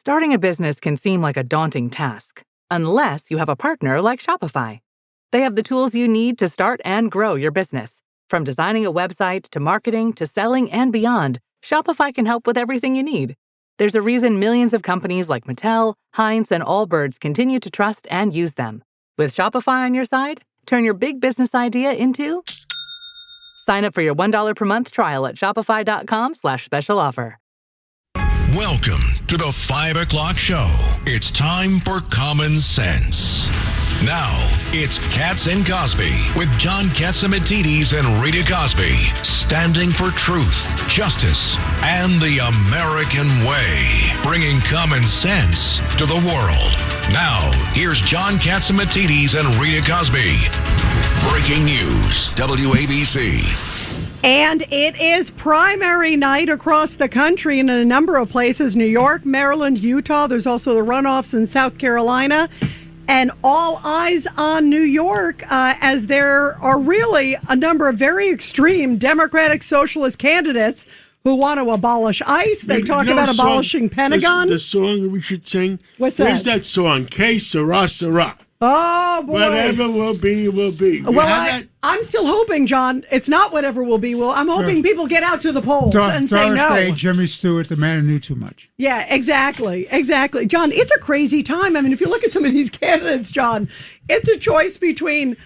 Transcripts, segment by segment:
Starting a business can seem like a daunting task, unless you have a partner like Shopify. They have the tools you need to start and grow your business. From designing a website to marketing to selling and beyond, Shopify can help with everything you need. There's a reason millions of companies like Mattel, Heinz, and Allbirds continue to trust and use them. With Shopify on your side, turn your big business idea into... Sign up for your $1 per month trial at shopify.com/special offer. Welcome to the 5 o'clock show. It's time for Common Sense. Now, it's Katz and Cosby with John Catsimatidis and Rita Cosby, standing for truth, justice, and the American way, bringing common sense to the world. Now, here's John Catsimatidis and Rita Cosby. Breaking news, WABC. And it is primary night across the country in a number of places. New York, Maryland, Utah. There's also the runoffs in South Carolina. And all eyes on New York as there are really a number of very extreme Democratic Socialist candidates who want to abolish ICE. They talk about abolishing Pentagon. The song we should sing? What's that? Where's that song? Que sera, sera. Oh, boy. Whatever will be, will be. Well, I'm still hoping, John, it's not whatever will be. Well, I'm hoping people get out to the polls and say no. Thursday, Jimmy Stewart, the man who knew too much. Yeah, exactly. John, it's a crazy time. I mean, if you look at some of these candidates, John, it's a choice between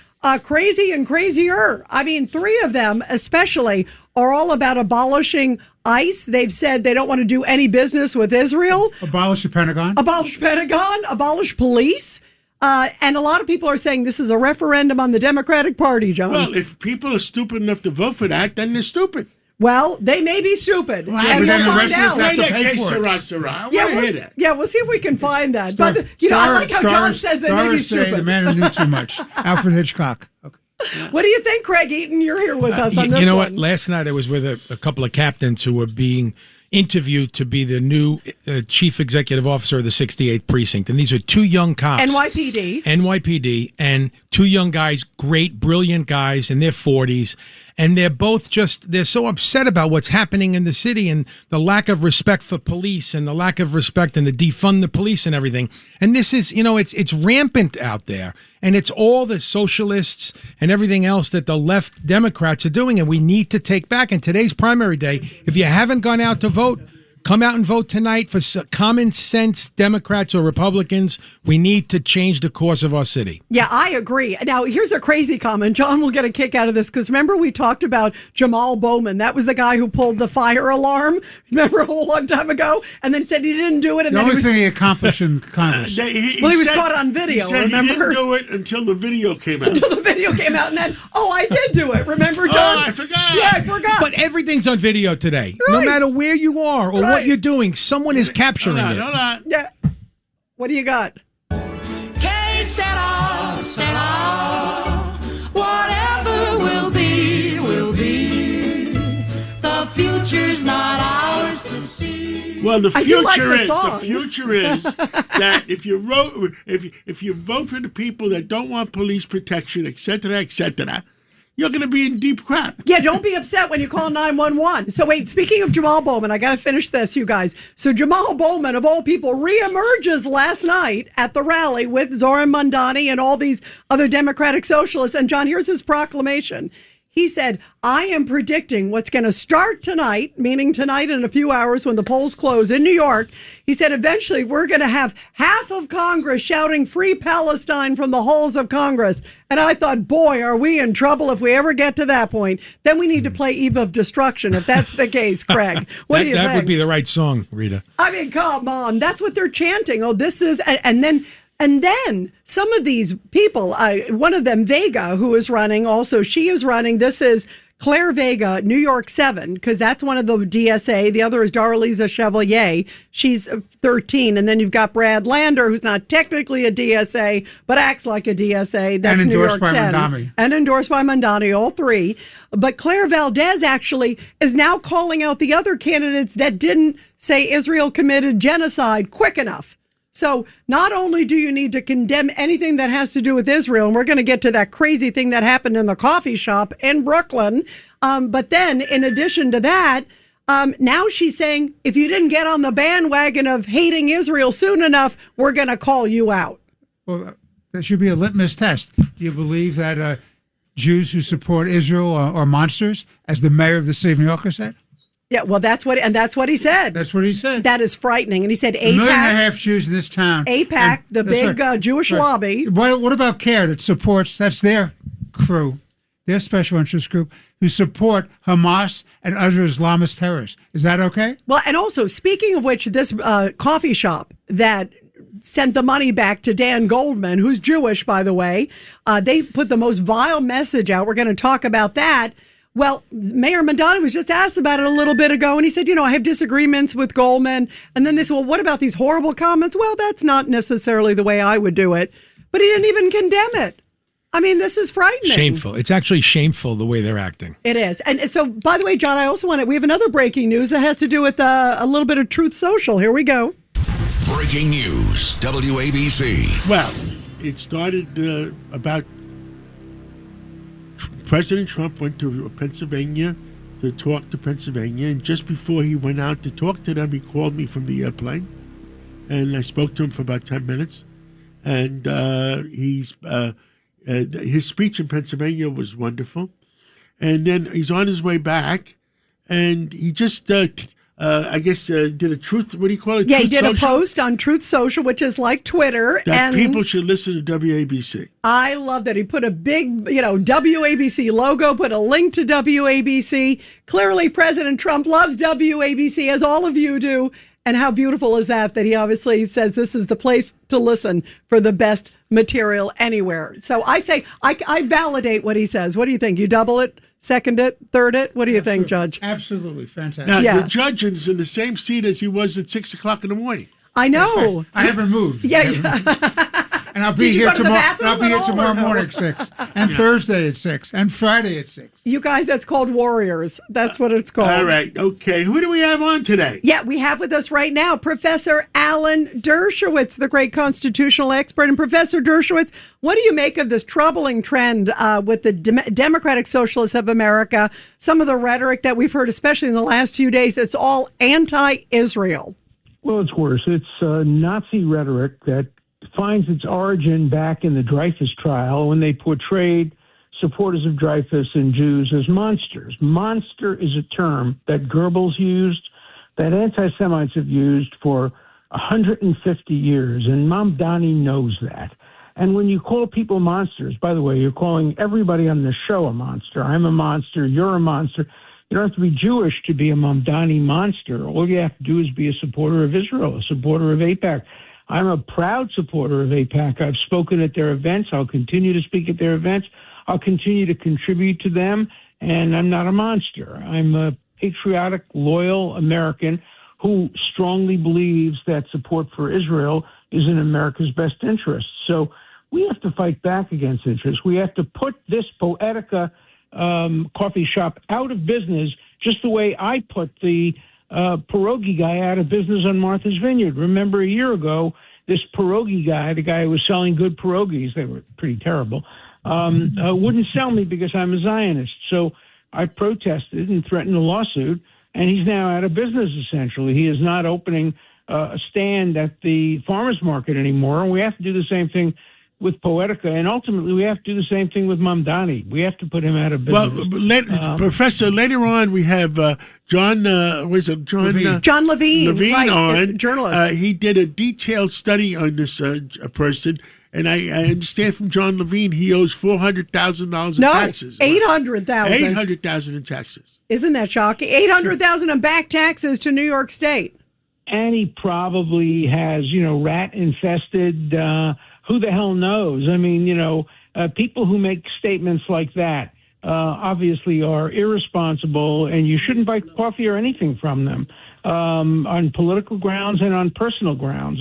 crazy and crazier. I mean, 3 of them especially are all about abolishing ICE. They've said they don't want to do any business with Israel. Abolish the Pentagon. Abolish police. And a lot of people are saying this is a referendum on the Democratic Party, John. Well, if people are stupid enough to vote for that, then they're stupid. Well, they may be stupid. Well, and then the rest of us have to pay for it. I want to hear that. Yeah, we'll see if we can find that. But, I like how John says they may be stupid. The man who knew too much. Alfred Hitchcock. Okay. What do you think, Craig Eaton? You're here with us on this one. You know what? Last night I was with a couple of captains who were being interviewed to be the new chief executive officer of the 68th Precinct. And these are 2 young cops. NYPD. And 2 young guys, great, brilliant guys in their 40s. And they're both they're so upset about what's happening in the city and the lack of respect for police and the lack of respect and the defund the police and everything. And this is, it's rampant out there. And it's all the socialists and everything else that the left Democrats are doing. And we need to take back. And today's primary day, if you haven't gone out to vote, come out and vote tonight for common sense Democrats or Republicans. We need to change the course of our city. Yeah, I agree. Now, here's a crazy comment. John will get a kick out of this because remember we talked about Jamal Bowman. That was the guy who pulled the fire alarm. Remember a whole long time ago? And then said he didn't do it. And the only thing he accomplished in Congress. He was caught on video, remember? He didn't do it until the video came out. And then, I did do it. Remember, John? Oh, I forgot. Yeah, I forgot. But everything's on video today. Right. No matter where you are or what you're doing, someone is capturing it. Hold on. Yeah. What do you got? Que sera, sera. Whatever will be, will be. The future's not ours to see. Well, the future is that if you vote for the people that don't want police protection, et cetera, you're going to be in deep crap. Yeah, don't be upset when you call 911. So wait, speaking of Jamal Bowman, I got to finish this, you guys. So Jamal Bowman, of all people, reemerges last night at the rally with Zoran Mandani and all these other Democratic socialists. And John, here's his proclamation. He said, I am predicting what's going to start tonight, meaning tonight in a few hours when the polls close in New York. He said, eventually we're going to have half of Congress shouting free Palestine from the halls of Congress. And I thought, boy, are we in trouble if we ever get to that point. Then we need to play Eve of Destruction, if that's the case, Craig. What do you think? That would be the right song, Rita. I mean, come on. That's what they're chanting. Oh, this is, and then some of these people, one of them, Vega, who is running, also she is running. This is Claire Vega, New York 7, because that's one of the DSA. The other is Darlisa Chevalier. She's 13. And then you've got Brad Lander, who's not technically a DSA, but acts like a DSA. That's New York 10. And endorsed by Mandani, all 3. But Claire Valdez actually is now calling out the other candidates that didn't say Israel committed genocide quick enough. So not only do you need to condemn anything that has to do with Israel, and we're going to get to that crazy thing that happened in the coffee shop in Brooklyn, but then in addition to that, Now she's saying, if you didn't get on the bandwagon of hating Israel soon enough, we're going to call you out. Well, that should be a litmus test. Do you believe that Jews who support Israel are monsters, as the mayor of the city of New York said? Yeah, well, that's what he said. That's what he said. That is frightening. And he said, AIPAC. 1.5 million Jews in this town. AIPAC, the big Jewish lobby. What about CARE that supports, that's their crew, their special interest group, who support Hamas and other Islamist terrorists? Is that okay? Well, and also, speaking of which, this coffee shop that sent the money back to Dan Goldman, who's Jewish, by the way, they put the most vile message out. We're going to talk about that. Well, Mayor Mandani was just asked about it a little bit ago, and he said, I have disagreements with Goldman. And then they said, well, what about these horrible comments? Well, that's not necessarily the way I would do it. But he didn't even condemn it. I mean, this is frightening. Shameful. It's actually shameful the way they're acting. It is. And so, by the way, John, I also we have another breaking news that has to do with a little bit of Truth Social. Here we go. Breaking news, WABC. Well, it started about President Trump went to Pennsylvania to talk to Pennsylvania, and just before he went out to talk to them, he called me from the airplane, and I spoke to him for about 10 minutes, and his speech in Pennsylvania was wonderful, and then he's on his way back, and he just did a truth. What do you call it? Yeah, Truth he did Social? a post on Truth Social, which is like Twitter. That people should listen to WABC. I love that. He put a big, WABC logo, put a link to WABC. Clearly, President Trump loves WABC, as all of you do. And how beautiful is that he obviously says this is the place to listen for the best material anywhere. So I say, I validate what he says. What do you think? You double it? Second it, third it? What do you think, Judge? Absolutely. Fantastic. Now, the judge is in the same seat as he was at 6 o'clock in the morning. I know. Right. I haven't moved. Yeah. And I'll be here tomorrow morning at 6, and Thursday at 6, and Friday at 6. You guys, that's called Warriors. That's what it's called. All right. Okay. Who do we have on today? Yeah, we have with us right now Professor Alan Dershowitz, the great constitutional expert. And Professor Dershowitz, what do you make of this troubling trend with the Democratic Socialists of America? Some of the rhetoric that we've heard, especially in the last few days, it's all anti-Israel. Well, it's worse. It's Nazi rhetoric that finds its origin back in the Dreyfus trial when they portrayed supporters of Dreyfus and Jews as monsters. Monster is a term that Goebbels used, that anti-Semites have used for 150 years, and Mamdani knows that. And when you call people monsters, by the way, you're calling everybody on the show a monster. I'm a monster. You're a monster. You don't have to be Jewish to be a Mamdani monster. All you have to do is be a supporter of Israel, a supporter of AIPAC. I'm a proud supporter of AIPAC. I've spoken at their events. I'll continue to speak at their events. I'll continue to contribute to them, and I'm not a monster. I'm a patriotic, loyal American who strongly believes that support for Israel is in America's best interest. So we have to fight back against interest. We have to put this Poetica coffee shop out of business, just the way I put the pierogi guy out of business on Martha's Vineyard. Remember a year ago, this pierogi guy, the guy who was selling good pierogies, they were pretty terrible, wouldn't sell me because I'm a Zionist. So I protested and threatened a lawsuit, and he's now out of business, essentially. He is not opening a stand at the farmer's market anymore, and we have to do the same thing with Poetica, and ultimately we have to do the same thing with Mamdani. We have to put him out of business. Well, Professor, later on we have John Levine. John Levine, right, on. Journalist. He did a detailed study on this person, and I understand from John Levine he owes $400,000 in taxes. $800,000. $800,000 in taxes. Isn't that shocking? $800,000 in back taxes to New York State. And he probably has, rat infested. Who the hell knows? I mean, people who make statements like that obviously are irresponsible, and you shouldn't buy coffee or anything from them on political grounds and on personal grounds.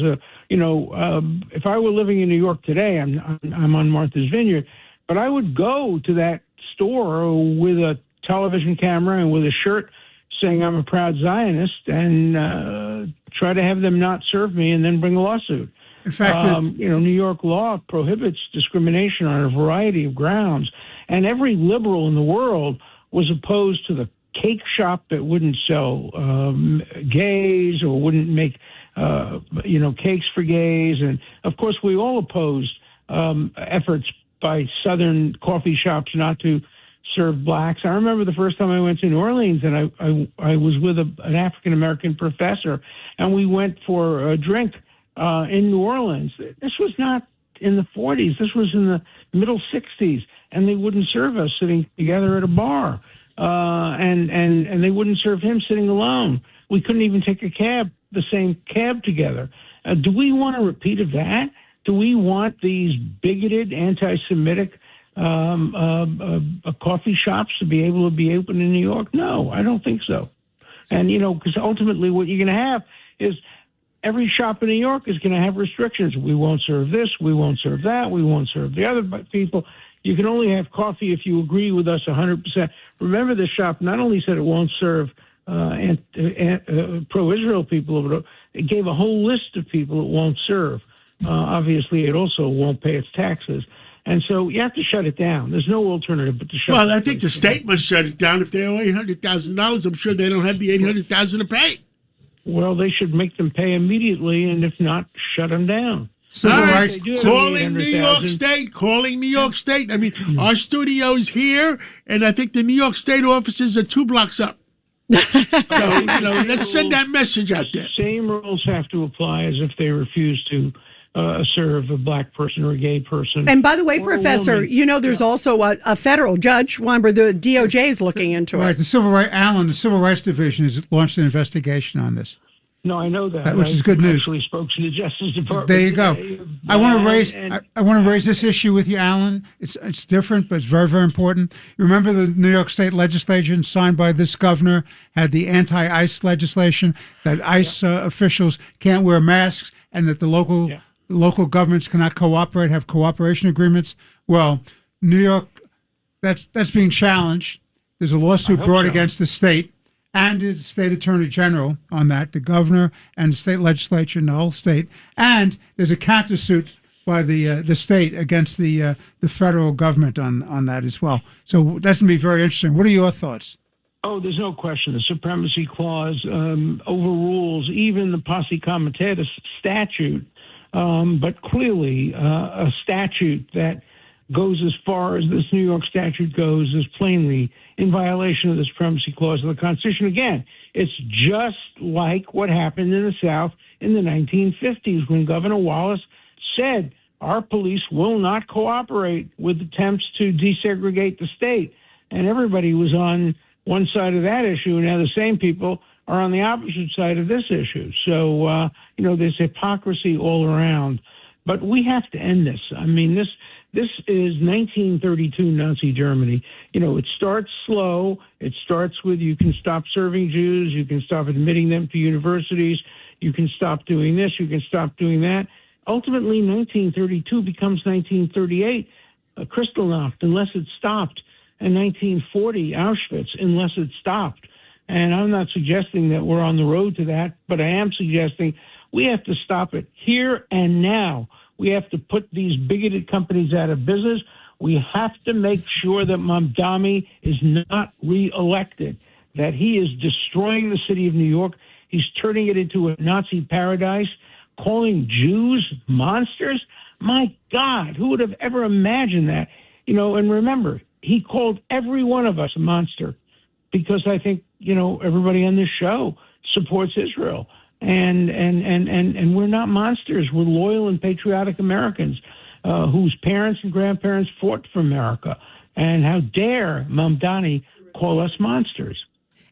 If I were living in New York today, I'm on Martha's Vineyard, but I would go to that store with a television camera and with a shirt saying I'm a proud Zionist and try to have them not serve me and then bring a lawsuit. In fact, New York law prohibits discrimination on a variety of grounds, and every liberal in the world was opposed to the cake shop that wouldn't sell gays or wouldn't make cakes for gays. And of course, we all opposed efforts by Southern coffee shops not to serve blacks. I remember the first time I went to New Orleans, and I was with an African American professor, and we went for a drink in New Orleans. This was not in the 40s. This was in the middle 60s, and they wouldn't serve us sitting together at a bar, and they wouldn't serve him sitting alone. We couldn't even take the same cab together. Do we want a repeat of that? Do we want these bigoted, anti-Semitic coffee shops to be able to be open in New York? No, I don't think so. And, because ultimately what you're going to have is every shop in New York is going to have restrictions. We won't serve this. We won't serve that. We won't serve the other people. You can only have coffee if you agree with us 100%. Remember, this shop not only said it won't serve pro-Israel people, but it gave a whole list of people it won't serve. Obviously, it also won't pay its taxes. And so you have to shut it down. There's no alternative but to shut it down. Well, I think the state must shut it down. If they owe $800,000, I'm sure they don't have the $800,000 to pay. Well, they should make them pay immediately, and if not, shut them down. So calling New York State. I mean, our studio's here, and I think the New York State offices are 2 blocks up. So, let's send that message out there. Same rules have to apply as if they refuse to serve a black person or a gay person. And by the way, Professor, there's also a federal judge, where the DOJ is looking into it. Right, the Civil Rights Division has launched an investigation on this. No, I know that. Which is good news. I actually spoke to the Justice Department. There you go. I want to raise this issue with you, Alan. It's different, but it's very, very important. You remember the New York State legislation signed by this governor had the anti-ICE legislation that ICE officials can't wear masks and that the local governments cannot cooperate, have cooperation agreements. Well, New York, that's being challenged. There's a lawsuit brought against the state and the state attorney general on that, the governor and the state legislature and the whole state. And there's a countersuit by the state against the federal government on that as well. So that's going to be very interesting. What are your thoughts? Oh, there's no question. The Supremacy Clause overrules even the Posse Comitatus statute. But clearly, a statute that goes as far as this New York statute goes is plainly in violation of the Supremacy Clause of the Constitution. Again, it's just like what happened in the South in the 1950s when Governor Wallace said our police will not cooperate with attempts to desegregate the state. And everybody was on one side of that issue, and now the same people are on the opposite side of this issue. So, there's hypocrisy all around. But we have to end this. I mean, this is 1932 Nazi Germany. It starts slow. It starts with you can stop serving Jews. You can stop admitting them to universities. You can stop doing this. You can stop doing that. Ultimately, 1932 becomes 1938, Kristallnacht, unless it stopped, and 1940, Auschwitz, unless it stopped. And I'm not suggesting that we're on the road to that, but I am suggesting we have to stop it here and now. We have to put these bigoted companies out of business. We have to make sure that Mamdani is not reelected, that he is destroying the city of New York. He's turning it into a Nazi paradise, calling Jews monsters. My God, who would have ever imagined that? And remember, he called every one of us a monster because I think, everybody on this show supports Israel. And we're not monsters. We're loyal and patriotic Americans whose parents and grandparents fought for America. And how dare Mamdani call us monsters?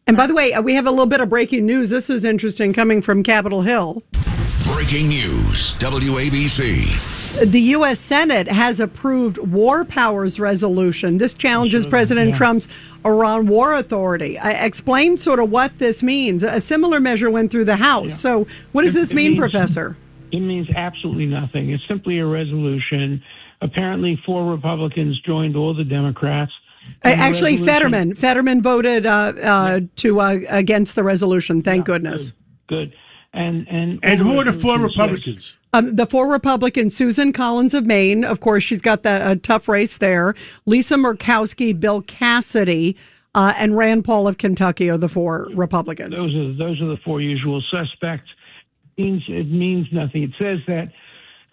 And by the way, we have a little bit of breaking news. This is interesting coming from Capitol Hill. Breaking news, WABC. The U.S. Senate has approved war powers resolution. This challenges President Trump's Iran war authority. Explain sort of what this means. A similar measure went through the House. Yeah. So what does this mean, Professor? It means absolutely nothing. It's simply a resolution. Apparently 4 Republicans joined all the Democrats. Actually, Fetterman voted against the resolution. Thank goodness. Good. And who are the 4 Republicans? The 4 Republicans, Susan Collins of Maine. Of course, she's got a tough race there. Lisa Murkowski, Bill Cassidy, and Rand Paul of Kentucky are the 4 Republicans. Those are the 4 usual suspects. It means nothing. It says that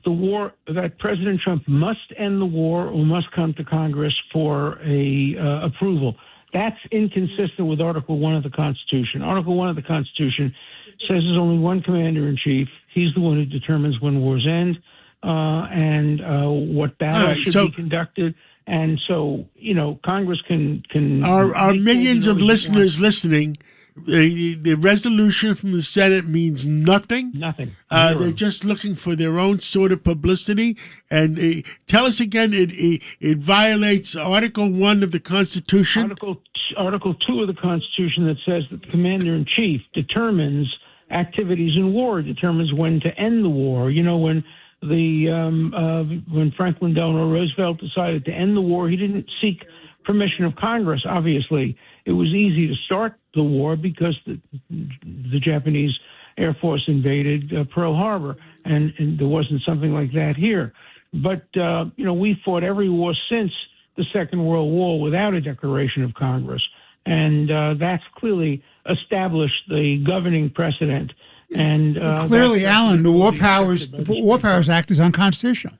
that President Trump must end the war or must come to Congress for approval. That's inconsistent with Article 1 of the Constitution. Article 1 of the Constitution says there's only one commander-in-chief. He's the one who determines when wars end and what battles should be conducted. And so, Congress can Our millions of listeners listening, the resolution from the Senate means nothing. Nothing. They're just looking for their own sort of publicity. And tell us again, it violates Article 1 of the Constitution. Article 2 of the Constitution that says that the commander-in-chief determines activities in war, determines when to end the war. When when Franklin Delano Roosevelt decided to end the war, he didn't seek permission of Congress, obviously. It was easy to start the war because the Japanese Air Force invaded Pearl Harbor, and there wasn't something like that here. But, we fought every war since the Second World War without a declaration of Congress, and that's clearly established the governing precedent. And clearly, Alan, the War Powers Act is unconstitutional.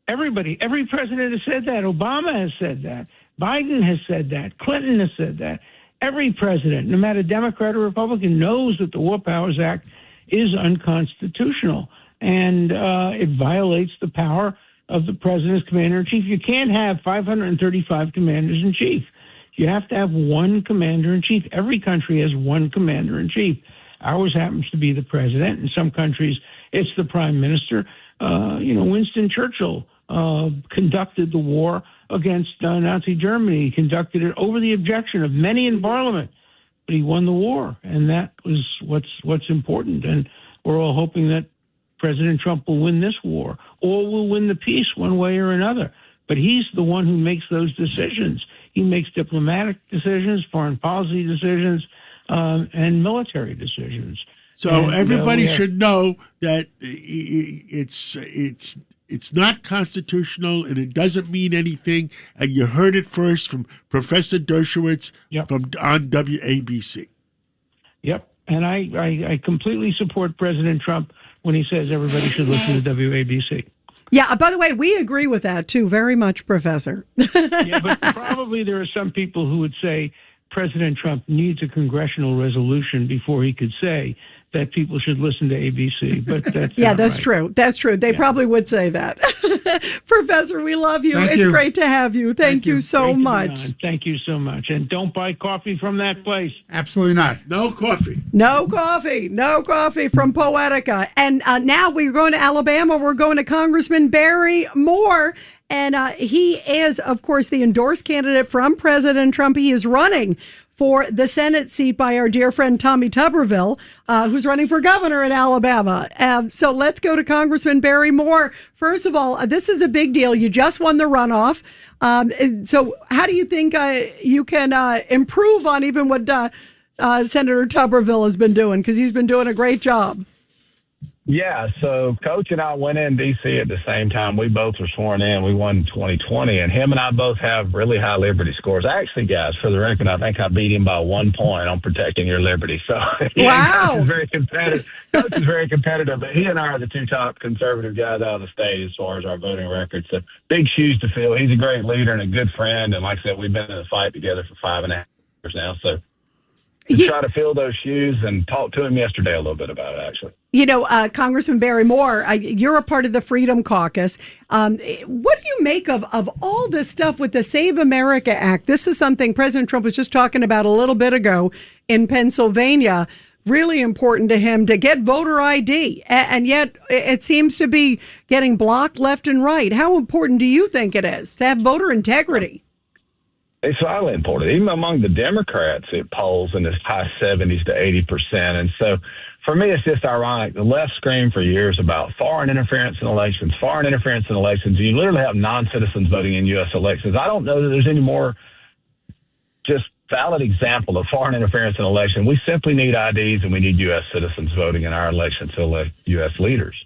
Every president has said that. Obama has said that. Biden has said that. Clinton has said that. Every president, no matter Democrat or Republican, knows that the War Powers Act is unconstitutional, and it violates the power of the president as commander-in-chief. You can't have 535 commanders-in-chief. You have to have one commander-in-chief. Every country has one commander-in-chief. Ours happens to be the president. In some countries, it's the prime minister. Winston Churchill conducted the war against Nazi Germany. He conducted it over the objection of many in Parliament, but he won the war, and that was what's important. And we're all hoping that President Trump will win this war, or will win the peace one way or another. But he's the one who makes those decisions. He makes diplomatic decisions, foreign policy decisions, and military decisions. So everybody should know that it's not constitutional and it doesn't mean anything. And you heard it first from Professor Dershowitz on WABC. Yep. And I completely support President Trump when he says everybody should listen to WABC. Yeah, by the way, we agree with that, too, very much, Professor. Yeah, but probably there are some people who would say President Trump needs a congressional resolution before he could say that people should listen to ABC. But that's true. That's true. They probably would say that. Professor, we love you. It's great to have you. Thank you so much. Thank you so much. And don't buy coffee from that place. Absolutely not. No coffee. No coffee. No coffee from Poetica. And now we're going to Alabama. We're going to Congressman Barry Moore. And he is, of course, the endorsed candidate from President Trump. He is running for the Senate seat by our dear friend Tommy Tuberville, who's running for governor in Alabama. So let's go to Congressman Barry Moore. First of all, this is a big deal. You just won the runoff. So how do you think you can improve on even what Senator Tuberville has been doing? Because he's been doing a great job. Yeah, so Coach and I went in D.C. at the same time. We both were sworn in. We won 2020, and him and I both have really high liberty scores. Actually, guys, for the record, I think I beat him by 1 point on protecting your liberty. So, wow. Coach is very competitive. Coach is very competitive, but he and I are the two top conservative guys out of the state as far as our voting record. So, big shoes to fill. He's a great leader and a good friend, and like I said, we've been in a fight together for 5.5 years now. So, try to fill those shoes and talk to him yesterday a little bit about it, actually. You know, Congressman Barry Moore, you're a part of the Freedom Caucus. What do you make of all this stuff with the Save America Act? This is something President Trump was just talking about a little bit ago in Pennsylvania. Really important to him to get voter ID, and yet it seems to be getting blocked left and right. How important do you think it is to have voter integrity? It's highly important. Even among the Democrats, it polls in the high 70s to 80%. And so for me, it's just ironic. The left screamed for years about foreign interference in elections. You literally have non-citizens voting in U.S. elections. I don't know that there's any more just valid example of foreign interference in elections. We simply need IDs, and we need U.S. citizens voting in our elections to elect U.S. leaders.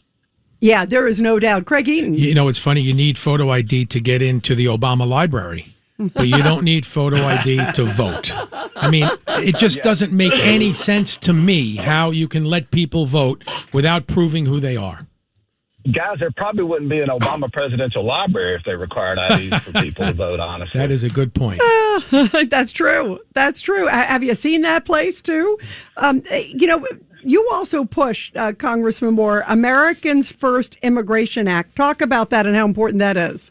Yeah, there is no doubt. Craig Eaton. You know, it's funny. You need photo ID to get into the Obama library. but you don't need photo ID to vote. I mean, it just doesn't make any sense to me how you can let people vote without proving who they are. Guys, there probably wouldn't be an Obama presidential library if they required IDs for people to vote, honestly. That is a good point. That's true. That's true. Have you seen that place, too? You also push, Congressman Moore, Americans First Immigration Act. Talk about that and how important that is.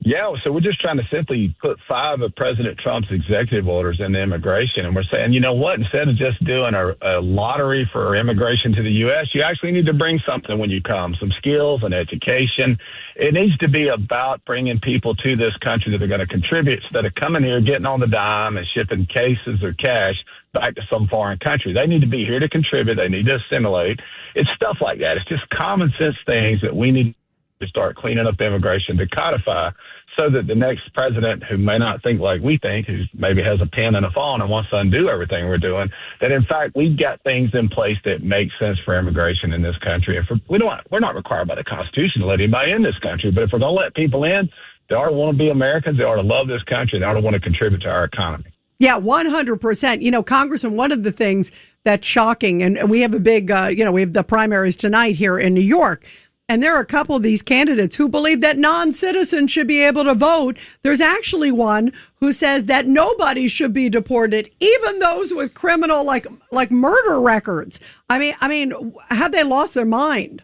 Yeah, so we're just trying to simply put 5 of President Trump's executive orders into immigration. And we're saying, you know what, instead of just doing a lottery for immigration to the U.S., you actually need to bring something when you come, some skills and education. It needs to be about bringing people to this country that are going to contribute instead of coming here, getting on the dime and shipping cases or cash back to some foreign country. They need to be here to contribute. They need to assimilate. It's stuff like that. It's just common sense things that we need to start cleaning up immigration to codify so that the next president who may not think like we think, who maybe has a pen and a phone and wants to undo everything we're doing, that in fact we've got things in place that make sense for immigration in this country. And we're not required by the Constitution to let anybody in this country, but if we're going to let people in, they ought to want to be Americans, they ought to love this country, they ought to want to contribute to our economy. Yeah, 100%. Congressman, one of the things that's shocking, and we have a big, we have the primaries tonight here in New York. And there are a couple of these candidates who believe that non-citizens should be able to vote. There's actually one who says that nobody should be deported, even those with criminal like murder records. I mean, have they lost their mind?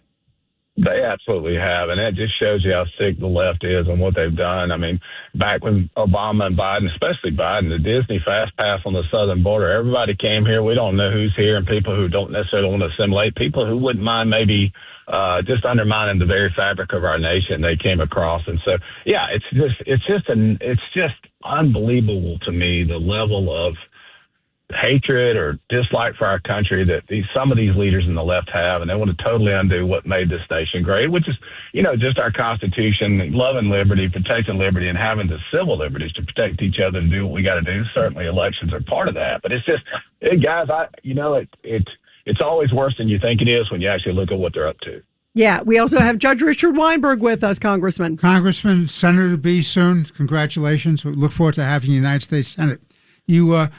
They absolutely have, and that just shows you how sick the left is and what they've done. I mean, back when Obama and Biden, especially Biden, the Disney Fast Pass on the southern border, everybody came here. We don't know who's here, and people who don't necessarily want to assimilate, people who wouldn't mind maybe just undermining the very fabric of our nation they came across. And so, yeah, it's just unbelievable to me, the level of hatred or dislike for our country that some of these leaders in the left have, and they want to totally undo what made this nation great, which is, just our Constitution, loving liberty, protecting liberty, and having the civil liberties to protect each other and do what we got to do. Certainly elections are part of that, but it's just, guys, it's always worse than you think it is when you actually look at what they're up to. Yeah, we also have Judge Richard Weinberg with us, Congressman. Congressman, Senator to be soon. Congratulations. We look forward to having you in the United States Senate. You've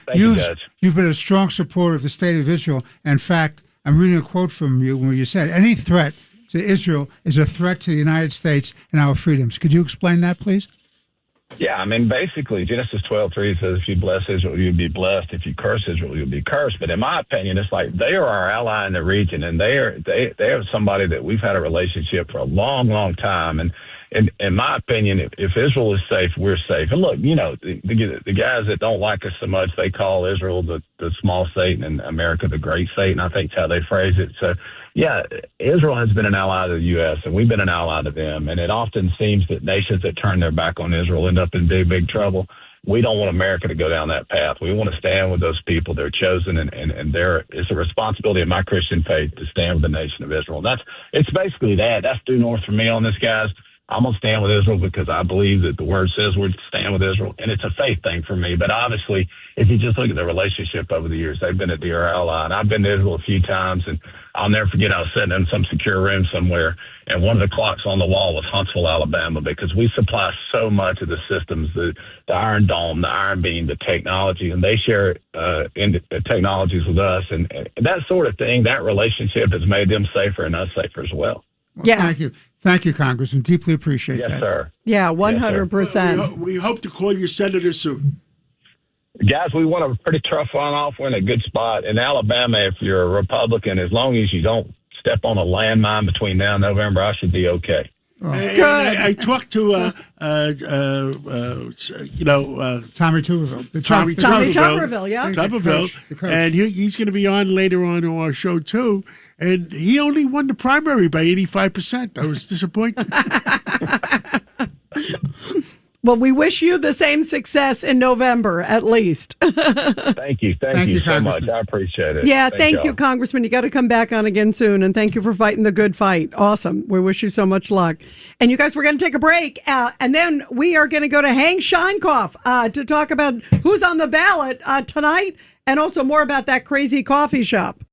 been a strong supporter of the state of Israel. In fact, I'm reading a quote from you where you said, any threat to Israel is a threat to the United States and our freedoms. Could you explain that, please? Yeah, I mean, basically, Genesis 12:3 says, if you bless Israel, you'll be blessed. If you curse Israel, you'll be cursed. But in my opinion, it's like they are our ally in the region, and they are somebody that we've had a relationship for a long, long time. And in my opinion, if Israel is safe, we're safe. And look, the guys that don't like us so much, they call Israel the small Satan and America the great Satan. I think that's how they phrase it. So, yeah, Israel has been an ally to the U.S., and we've been an ally to them. And it often seems that nations that turn their back on Israel end up in big, big trouble. We don't want America to go down that path. We want to stand with those people. They're chosen, and it's a responsibility of my Christian faith to stand with the nation of Israel. It's basically that. That's due north for me on this, guys. I'm going to stand with Israel because I believe that the word says we're to stand with Israel, and it's a faith thing for me. But obviously, if you just look at the relationship over the years, they've been a dear ally, and I've been to Israel a few times, and I'll never forget I was sitting in some secure room somewhere, and one of the clocks on the wall was Huntsville, Alabama, because we supply so much of the systems, the Iron Dome, the Iron Beam, the technology, and they share technologies with us, and that sort of thing, that relationship has made them safer and us safer as well. Well, yeah. Thank you, Congressman. Deeply appreciate that. Yes, sir. Yeah, 100%. We hope to call you senator soon. Guys, we want a pretty tough runoff. We're in a good spot. In Alabama, if you're a Republican, as long as you don't step on a landmine between now and November, I should be okay. Oh. Good. I talked to Tommy Tuberville. Tommy Tuberville, yeah. Tuberville, and he's going to be on later on our show too. And he only won the primary by 85%. I was disappointed. Well, we wish you the same success in November, at least. Thank you so much. I appreciate it. Yeah, thank you, Congressman. You got to come back on again soon, and thank you for fighting the good fight. Awesome. We wish you so much luck. And you guys, we're going to take a break, and then we are going to go to Hank Scheinkoff to talk about who's on the ballot tonight, and also more about that crazy coffee shop.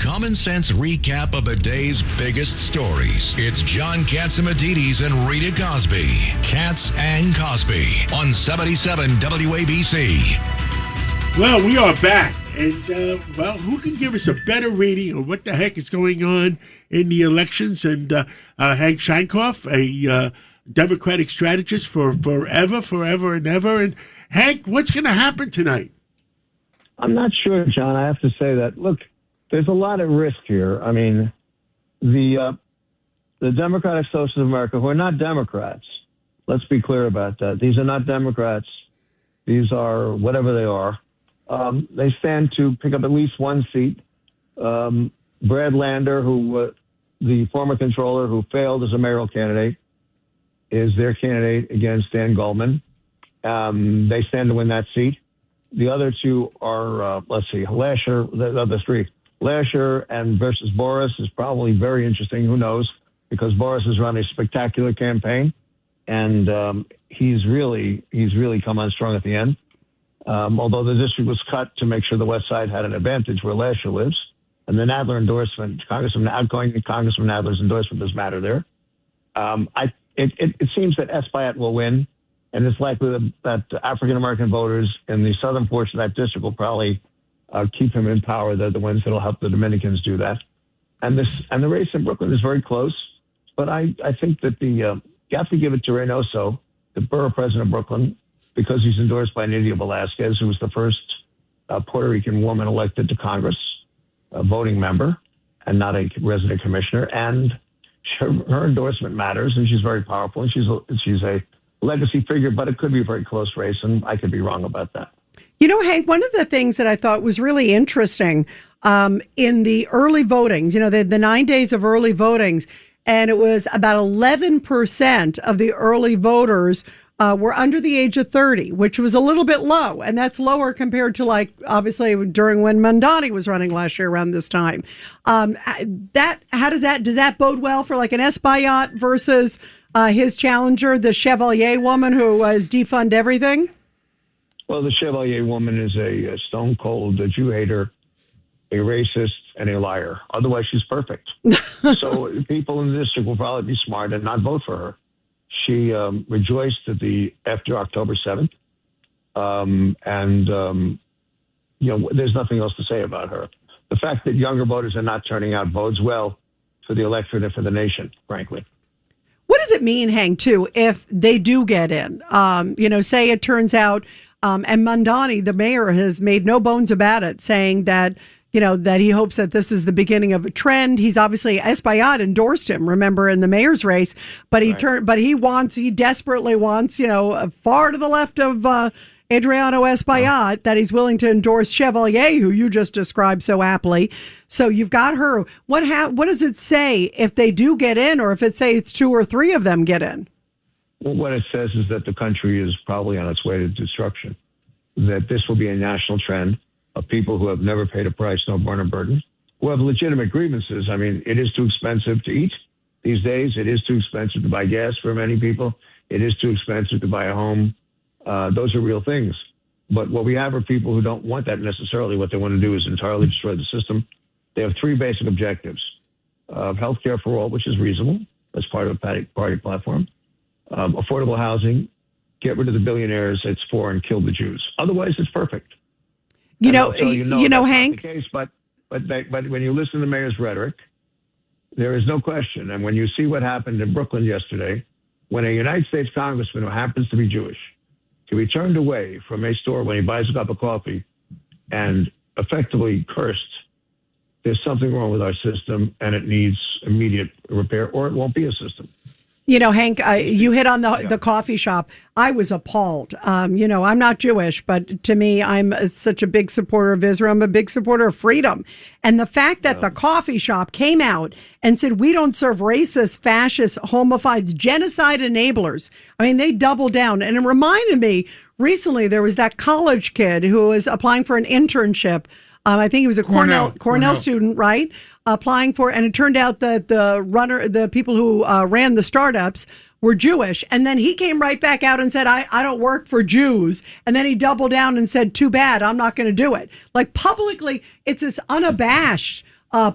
common sense recap of the day's biggest stories. It's John Catsimatidis and Rita Cosby. Cats and Cosby on 77 WABC. Well, we are back. And, who can give us a better reading of what the heck is going on in the elections? And Hank Sheinkoff, a Democratic strategist for forever and ever. And, Hank, what's going to happen tonight? I'm not sure, John. I have to say that, look, there's a lot at risk here. I mean, the Democratic Socialists of America, who are not Democrats, let's be clear about that. These are not Democrats. These are whatever they are. They stand to pick up at least one seat. Brad Lander, who the former controller who failed as a mayoral candidate, is their candidate against Dan Goldman. They stand to win that seat. The other two are, Lasher, the other three. Lasher and versus Boris is probably very interesting. Who knows? Because Boris has run a spectacular campaign, and he's really come on strong at the end. Although the district was cut to make sure the West Side had an advantage where Lasher lives. And the Nadler endorsement, outgoing Congressman Nadler's endorsement does matter there. It seems that Espaillat will win, and it's likely that African-American voters in the southern portion of that district will probably keep him in power. They're the ones that will help the Dominicans do that. And the race in Brooklyn is very close, but I think that you have to give it to Reynoso, the borough president of Brooklyn, because he's endorsed by Nydia Velázquez, who was the first Puerto Rican woman elected to Congress, a voting member, and not a resident commissioner. And her endorsement matters, and she's very powerful, and she's a legacy figure, but it could be a very close race, and I could be wrong about that. You know, Hank, one of the things that I thought was really interesting in the early votings, the 9 days of early votings, and it was about 11% of the early voters were under the age of 30, which was a little bit low. And that's lower compared to, obviously, during when Mondani was running last year around this time. Does that bode well for an Espaillat versus his challenger, the Chevalier woman who has defund everything? Well, the Chevalier woman is a stone cold Jew hater, a racist, and a liar. Otherwise, she's perfect. So people in the district will probably be smart and not vote for her. She rejoiced after October 7th. There's nothing else to say about her. The fact that younger voters are not turning out bodes well for the electorate and for the nation, frankly. What does it mean, Hank, too, if they do get in? Say it turns out, and Mondani, the mayor, has made no bones about it, saying that that he hopes that this is the beginning of a trend. He's obviously, Espaillat endorsed him, remember, in the mayor's race, but he desperately wants, far to the left of Adriano Espaillat, that he's willing to endorse Chevalier, who you just described so aptly. So you've got her. What does it say if they do get in, or if it's 2 or 3 of them get in? Well, what it says is that the country is probably on its way to destruction, that this will be a national trend of people who have never paid a price, no born or burden, who have legitimate grievances. I mean, it is too expensive to eat these days. It is too expensive to buy gas for many people. It is too expensive to buy a home. Those are real things. But what we have are people who don't want that necessarily. What they want to do is entirely destroy the system. They have 3 basic objectives: health care for all, which is reasonable. That's part of a party platform. Affordable housing, get rid of the billionaires, it's for, and kill the Jews. Otherwise, it's perfect. Hank. Case, but when you listen to the mayor's rhetoric, there is no question. And when you see what happened in Brooklyn yesterday, when a United States congressman who happens to be Jewish can be turned away from a store when he buys a cup of coffee and effectively cursed, there's something wrong with our system, and it needs immediate repair, or it won't be a system. Hank, you hit on the coffee shop. I was appalled. I'm not Jewish, but to me, I'm such a big supporter of Israel. I'm a big supporter of freedom. And the fact that the coffee shop came out and said, we don't serve racist, fascist, homophobes, genocide enablers. I mean, they doubled down. And it reminded me, recently, there was that college kid who was applying for an internship. I think he was a Cornell student, right? Applying for, and it turned out that the people who ran the startups were Jewish. And then he came right back out and said, I don't work for Jews. And then he doubled down and said, too bad, I'm not going to do it. Publicly, it's this unabashed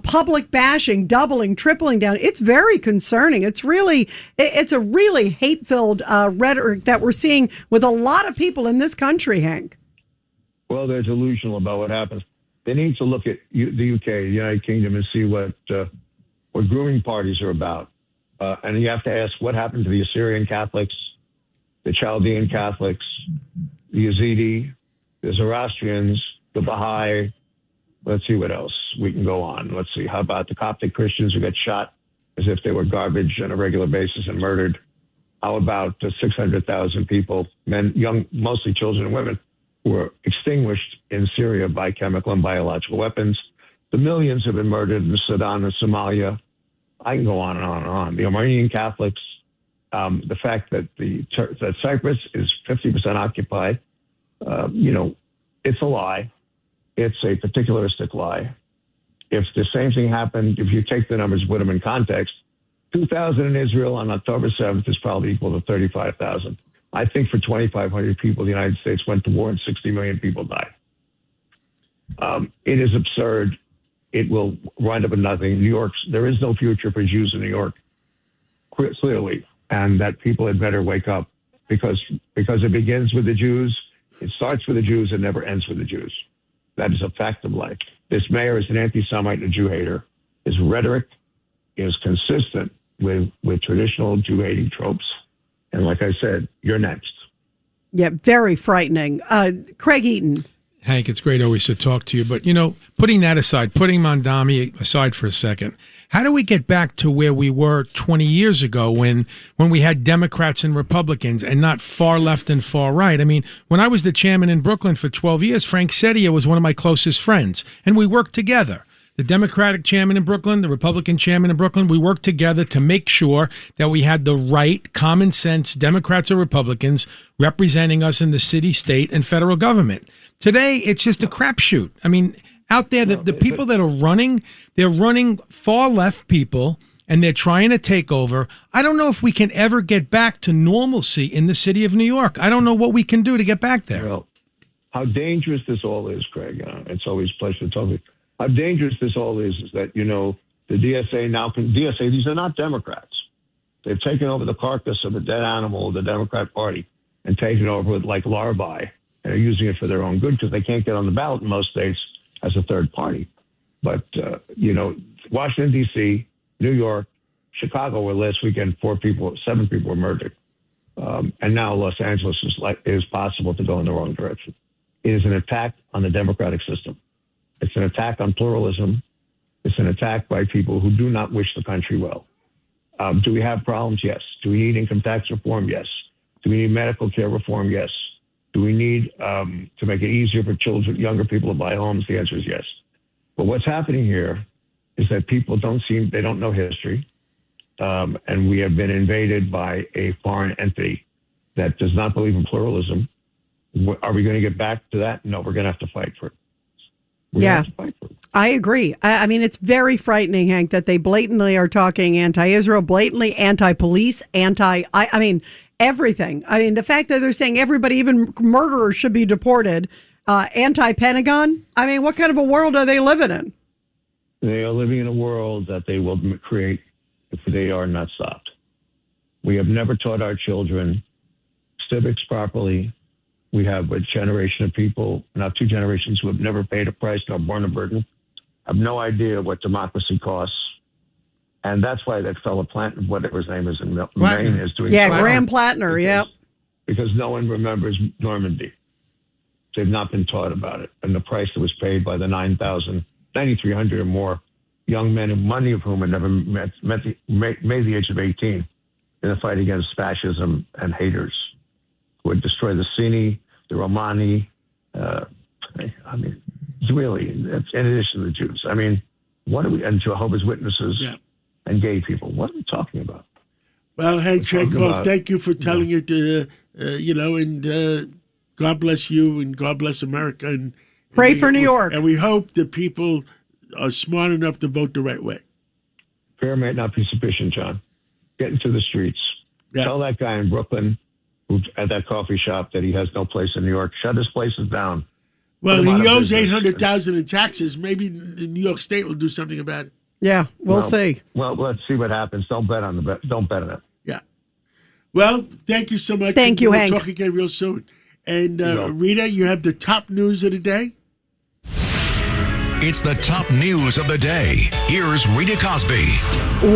public bashing, doubling, tripling down. It's very concerning. It's a really hate-filled rhetoric that we're seeing with a lot of people in this country, Hank. Well, they're delusional about what happens. They need to look at the UK, the United Kingdom, and see what grooming parties are about. And you have to ask what happened to the Assyrian Catholics, the Chaldean Catholics, the Yazidi, the Zoroastrians, the Baha'i. Let's see what else we can go on. Let's see. How about the Coptic Christians who get shot as if they were garbage on a regular basis and murdered? How about the 600,000 people, men, young, mostly children and women, who were extinguished in Syria by chemical and biological weapons? The millions have been murdered in Sudan and Somalia. I can go on and on and on. The Armenian Catholics, the fact that that Cyprus is 50% occupied, it's a lie. It's a particularistic lie. If the same thing happened, if you take the numbers, put them in context, 2,000 in Israel on October 7th is probably equal to 35,000. I think for 2,500 people, the United States went to war and 60 million people died. It is absurd. It will wind up in nothing. There is no future for Jews in New York, clearly, and that people had better wake up because it begins with the Jews, it starts with the Jews, and never ends with the Jews. That is a fact of life. This mayor is an anti-Semite and a Jew hater. His rhetoric is consistent with traditional Jew-hating tropes. And like I said, you're next. Yeah, very frightening. Craig Eaton. Hank, it's great always to talk to you. But, putting that aside, putting Mondami aside for a second, how do we get back to where we were 20 years ago when we had Democrats and Republicans and not far left and far right? I mean, when I was the chairman in Brooklyn for 12 years, Frank Sedia was one of my closest friends, and we worked together. The Democratic chairman in Brooklyn, the Republican chairman in Brooklyn, we worked together to make sure that we had the right, common sense Democrats or Republicans representing us in the city, state, and federal government. Today, it's just a crapshoot. I mean, out there, the people that are running, they're running far left people, and they're trying to take over. I don't know if we can ever get back to normalcy in the city of New York. I don't know what we can do to get back there. Well, how dangerous this all is, Craig. It's always a pleasure to talk to you. How dangerous this all is that, the DSA, these are not Democrats. They've taken over the carcass of a dead animal, the Democrat Party, and taken over with like larvae, and are using it for their own good because they can't get on the ballot in most states as a third party. But, Washington, D.C., New York, Chicago, where last weekend 7 people were murdered. And now Los Angeles is possible to go in the wrong direction. It is an attack on the democratic system. It's an attack on pluralism. It's an attack by people who do not wish the country well. Do we have problems? Yes. Do we need income tax reform? Yes. Do we need medical care reform? Yes. Do we need to make it easier for younger people to buy homes? The answer is yes. But what's happening here is that people they don't know history. And we have been invaded by a foreign entity that does not believe in pluralism. Are we going to get back to that? No, we're going to have to fight for it. Yeah, I agree. I mean, it's very frightening, Hank, that they blatantly are talking anti-Israel, blatantly anti-police, everything. I mean, the fact that they're saying everybody, even murderers, should be deported, anti-Pentagon. I mean, what kind of a world are they living in? They are living in a world that they will create if they are not stopped. We have never taught our children civics properly. We have a generation of people, now 2 generations, who have never paid a price nor borne a burden, have no idea what democracy costs. And that's why that fellow Plattner, whatever his name is in Maine, is doing. Yeah, Graham Plattner, yeah. Because no one remembers Normandy. They've not been taught about it. And the price that was paid by the 9,300 or more young men, many of whom had never made the age of 18 in the fight against fascism and haters, would destroy the Sini, the Romani. It's really, in addition to the Jews. I mean, and Jehovah's Witnesses and gay people. What are we talking about? Well, Hank Chekhov, thank you for telling it, and God bless you and God bless America. And pray for New York. And we hope that people are smart enough to vote the right way. Prayer might not be sufficient, John. Get into the streets. Yeah. Tell that guy in Brooklyn who's at that coffee shop that he has no place in New York. Shut his places down. Well, he owes $800,000 in taxes. Maybe New York State will do something about it. Yeah, we'll see. Well, let's see what happens. Don't bet on it. Yeah. Well, thank you so much. Thank you, Hank. We'll talk again real soon. And Rita, you have the top news of the day? It's the top news of the day. Here's Rita Cosby.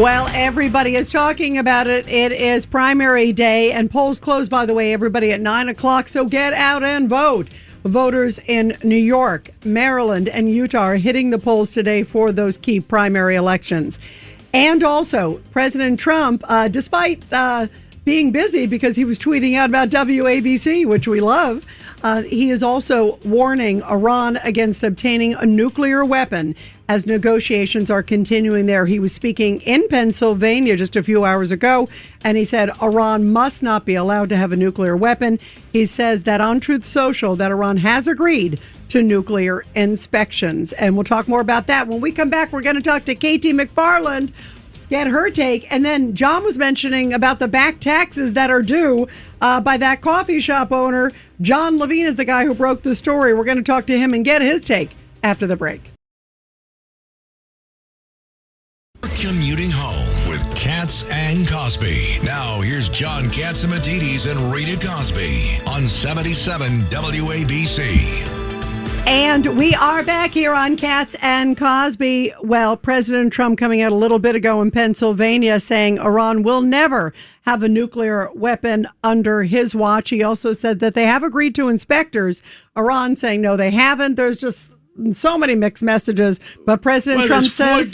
Well, everybody is talking about it. It is primary day, and polls close, by the way, everybody at 9 o'clock, so get out and vote. Voters in New York, Maryland, and Utah are hitting the polls today for those key primary elections. And also, President Trump, despite being busy because he was tweeting out about WABC, which we love, he is also warning Iran against obtaining a nuclear weapon as negotiations are continuing there. He was speaking in Pennsylvania just a few hours ago, and he said Iran must not be allowed to have a nuclear weapon. He says that on Truth Social that Iran has agreed to nuclear inspections. And we'll talk more about that. When we come back, we're going to talk to Katie McFarland, get her take. And then John was mentioning about the back taxes that are due by that coffee shop owner. John Levine is the guy who broke the story. We're going to talk to him and get his take after the break. Commuting home with Katz and Cosby. Now here's John Katzimatidis and Rita Cosby on 77 WABC. And we are back here on Katz and Cosby. Well, President Trump coming out a little bit ago in Pennsylvania saying Iran will never have a nuclear weapon under his watch. He also said that they have agreed to inspectors. Iran saying no, they haven't. There's just so many mixed messages. But President Trump says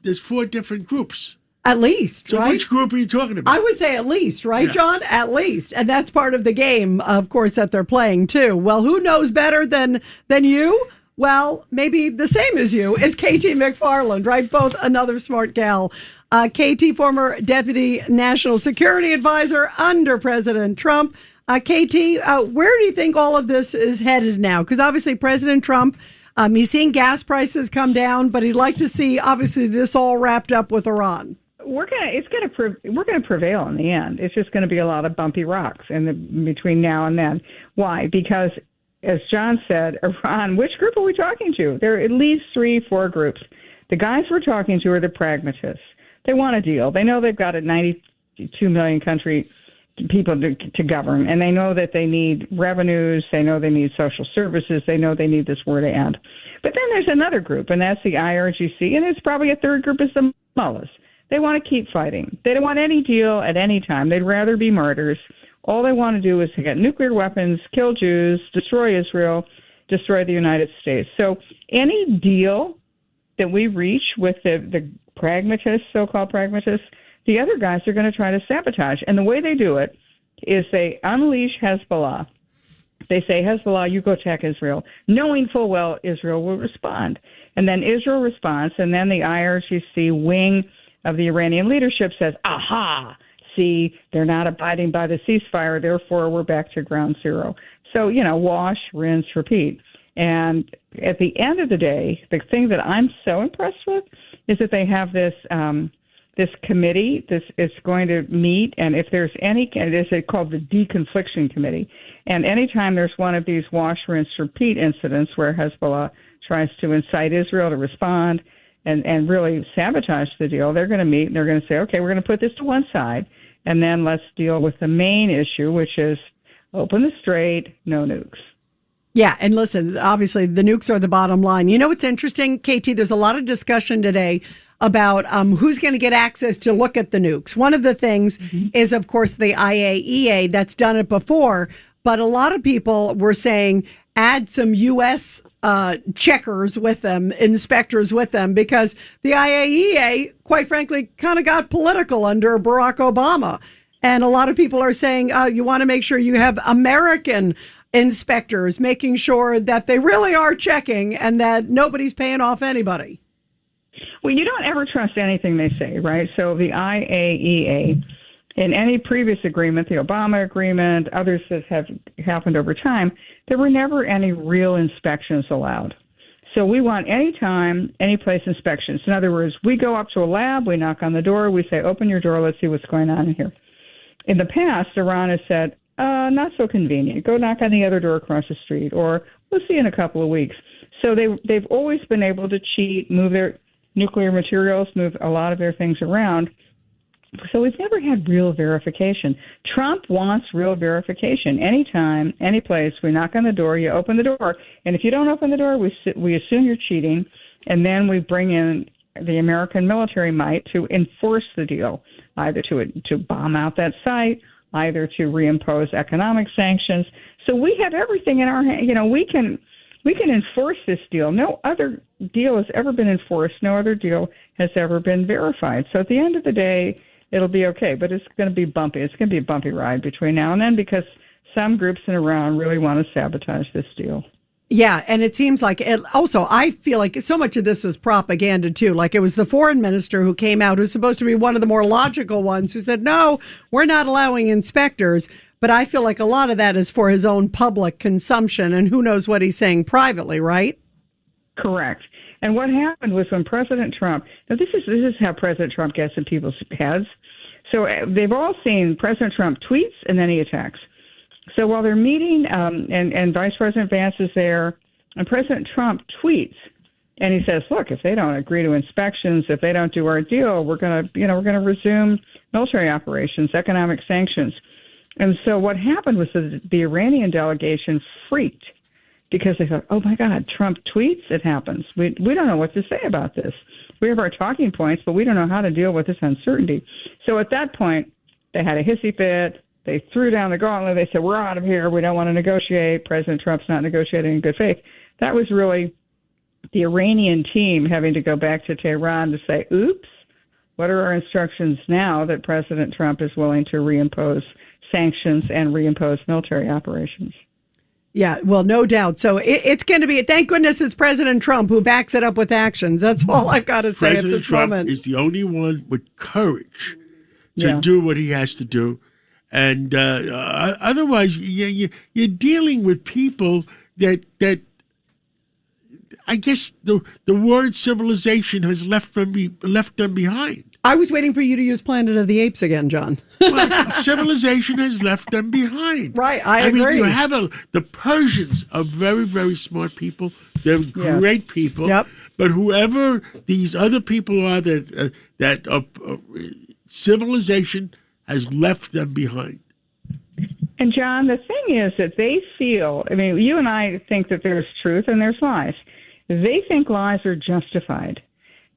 there's 4 different groups. At least, so right? Which group are you talking about? I would say at least, right, John? At least. And that's part of the game, of course, that they're playing, too. Well, who knows better than you? Well, maybe the same as you is Katie McFarland, right? Both another smart gal. Katie, former Deputy National Security Advisor under President Trump. Katie, where do you think all of this is headed now? Because obviously President Trump, he's seeing gas prices come down, but he'd like to see, obviously, this all wrapped up with Iran. We're gonna prevail in the end. It's just going to be a lot of bumpy rocks between now and then. Why? Because, as John said, Iran. Which group are we talking to? There are at least 3-4 groups. The guys we're talking to are the pragmatists. They want a deal. They know they've got a 92 million country people to govern, and they know that they need revenues. They know they need social services. They know they need this war to end. But then there's another group, and that's the IRGC, and there's probably a third group is the mullahs. They want to keep fighting. They don't want any deal at any time. They'd rather be martyrs. All they want to do is to get nuclear weapons, kill Jews, destroy Israel, destroy the United States. So any deal that we reach with the pragmatists, so-called pragmatists, the other guys are going to try to sabotage. And the way they do it is they unleash Hezbollah. They say, Hezbollah, you go attack Israel, knowing full well Israel will respond. And then Israel responds, and then the IRGC wing of the Iranian leadership says, aha, see, they're not abiding by the ceasefire, therefore we're back to ground zero. So, wash, rinse, repeat. And at the end of the day, the thing that I'm so impressed with is that they have this committee. This is going to meet, and if there's any, it is called the Deconfliction Committee. And anytime there's one of these wash, rinse, repeat incidents where Hezbollah tries to incite Israel to respond and really sabotage the deal, they're going to meet and they're going to say, okay, we're going to put this to one side, and then let's deal with the main issue, which is open the strait, no nukes. Yeah, and listen, obviously the nukes are the bottom line. You know what's interesting, KT? There's a lot of discussion today about who's going to get access to look at the nukes. One of the things is, of course, the IAEA that's done it before, but a lot of people were saying add some U.S. checkers with them, inspectors with them, because the IAEA, quite frankly, kind of got political under Barack Obama. And a lot of people are saying you want to make sure you have American inspectors making sure that they really are checking and that nobody's paying off anybody. Well, you don't ever trust anything they say, right? So the IAEA, in any previous agreement, the Obama agreement, others that have happened over time, there were never any real inspections allowed. So we want any time, any place inspections. In other words, we go up to a lab, we knock on the door, we say, open your door, let's see what's going on in here. In the past, Iran has said, not so convenient. Go knock on the other door across the street, or we'll see in a couple of weeks. So they've always been able to cheat, move their nuclear materials, move a lot of their things around. So we've never had real verification. Trump wants real verification. Anytime, any place, we knock on the door, you open the door. And if you don't open the door, we assume you're cheating. And then we bring in the American military might to enforce the deal, either to bomb out that site, either to reimpose economic sanctions. So we have everything in our hand. We can enforce this deal. No other deal has ever been enforced. No other deal has ever been verified. So at the end of the day, it'll be okay, but it's going to be bumpy. It's going to be a bumpy ride between now and then because some groups in Iran really want to sabotage this deal. Yeah, and it seems like also I feel like so much of this is propaganda too. Like it was the foreign minister who came out, who's supposed to be one of the more logical ones, who said, no, we're not allowing inspectors. But I feel like a lot of that is for his own public consumption, and who knows what he's saying privately, right? Correct. And what happened was when President Trump, now this is how President Trump gets in people's heads. So they've all seen President Trump tweets and then he attacks. So while they're meeting and Vice President Vance is there, and President Trump tweets and he says, "Look, if they don't agree to inspections, if they don't do our deal, we're going to resume military operations, economic sanctions." And so what happened was that the Iranian delegation freaked because they thought, oh, my God, Trump tweets, it happens. We don't know what to say about this. We have our talking points, but we don't know how to deal with this uncertainty. So at that point, they had a hissy fit. They threw down the gauntlet. They said, we're out of here. We don't want to negotiate. President Trump's not negotiating in good faith. That was really the Iranian team having to go back to Tehran to say, oops, what are our instructions now that President Trump is willing to reimpose sanctions and reimpose military operations? Yeah, well, no doubt. So it's going to be, thank goodness it's President Trump who backs it up with actions. That's all I've got to say President at this Trump moment. is the only one with courage to do what he has to do. And otherwise, you're dealing with people that I guess the word civilization has left them behind. I was waiting for you to use Planet of the Apes again, John. Well, civilization has left them behind. Right, I agree. mean, you have the Persians are very, very smart people. They're great people. Yep. But whoever these other people are civilization has left them behind. And John, the thing is that they feel, I mean, you and I think that there's truth and there's lies. They think lies are justified.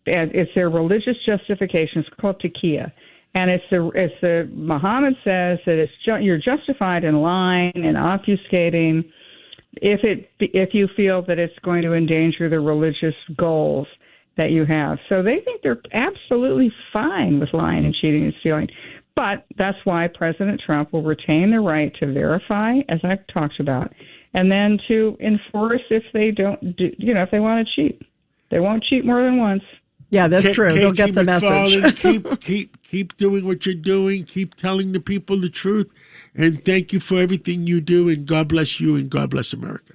It's their religious justification. It's called taqiyya. And it's the Muhammad says that you're justified in lying and obfuscating if you feel that it's going to endanger the religious goals that you have. So they think they're absolutely fine with lying and cheating and stealing. But that's why President Trump will retain the right to verify, as I've talked about, and then to enforce if they don't do, if they want to cheat. They won't cheat more than once. Yeah, that's true. They'll get the message. keep doing what you're doing. Keep telling the people the truth. And thank you for everything you do. And God bless you and God bless America.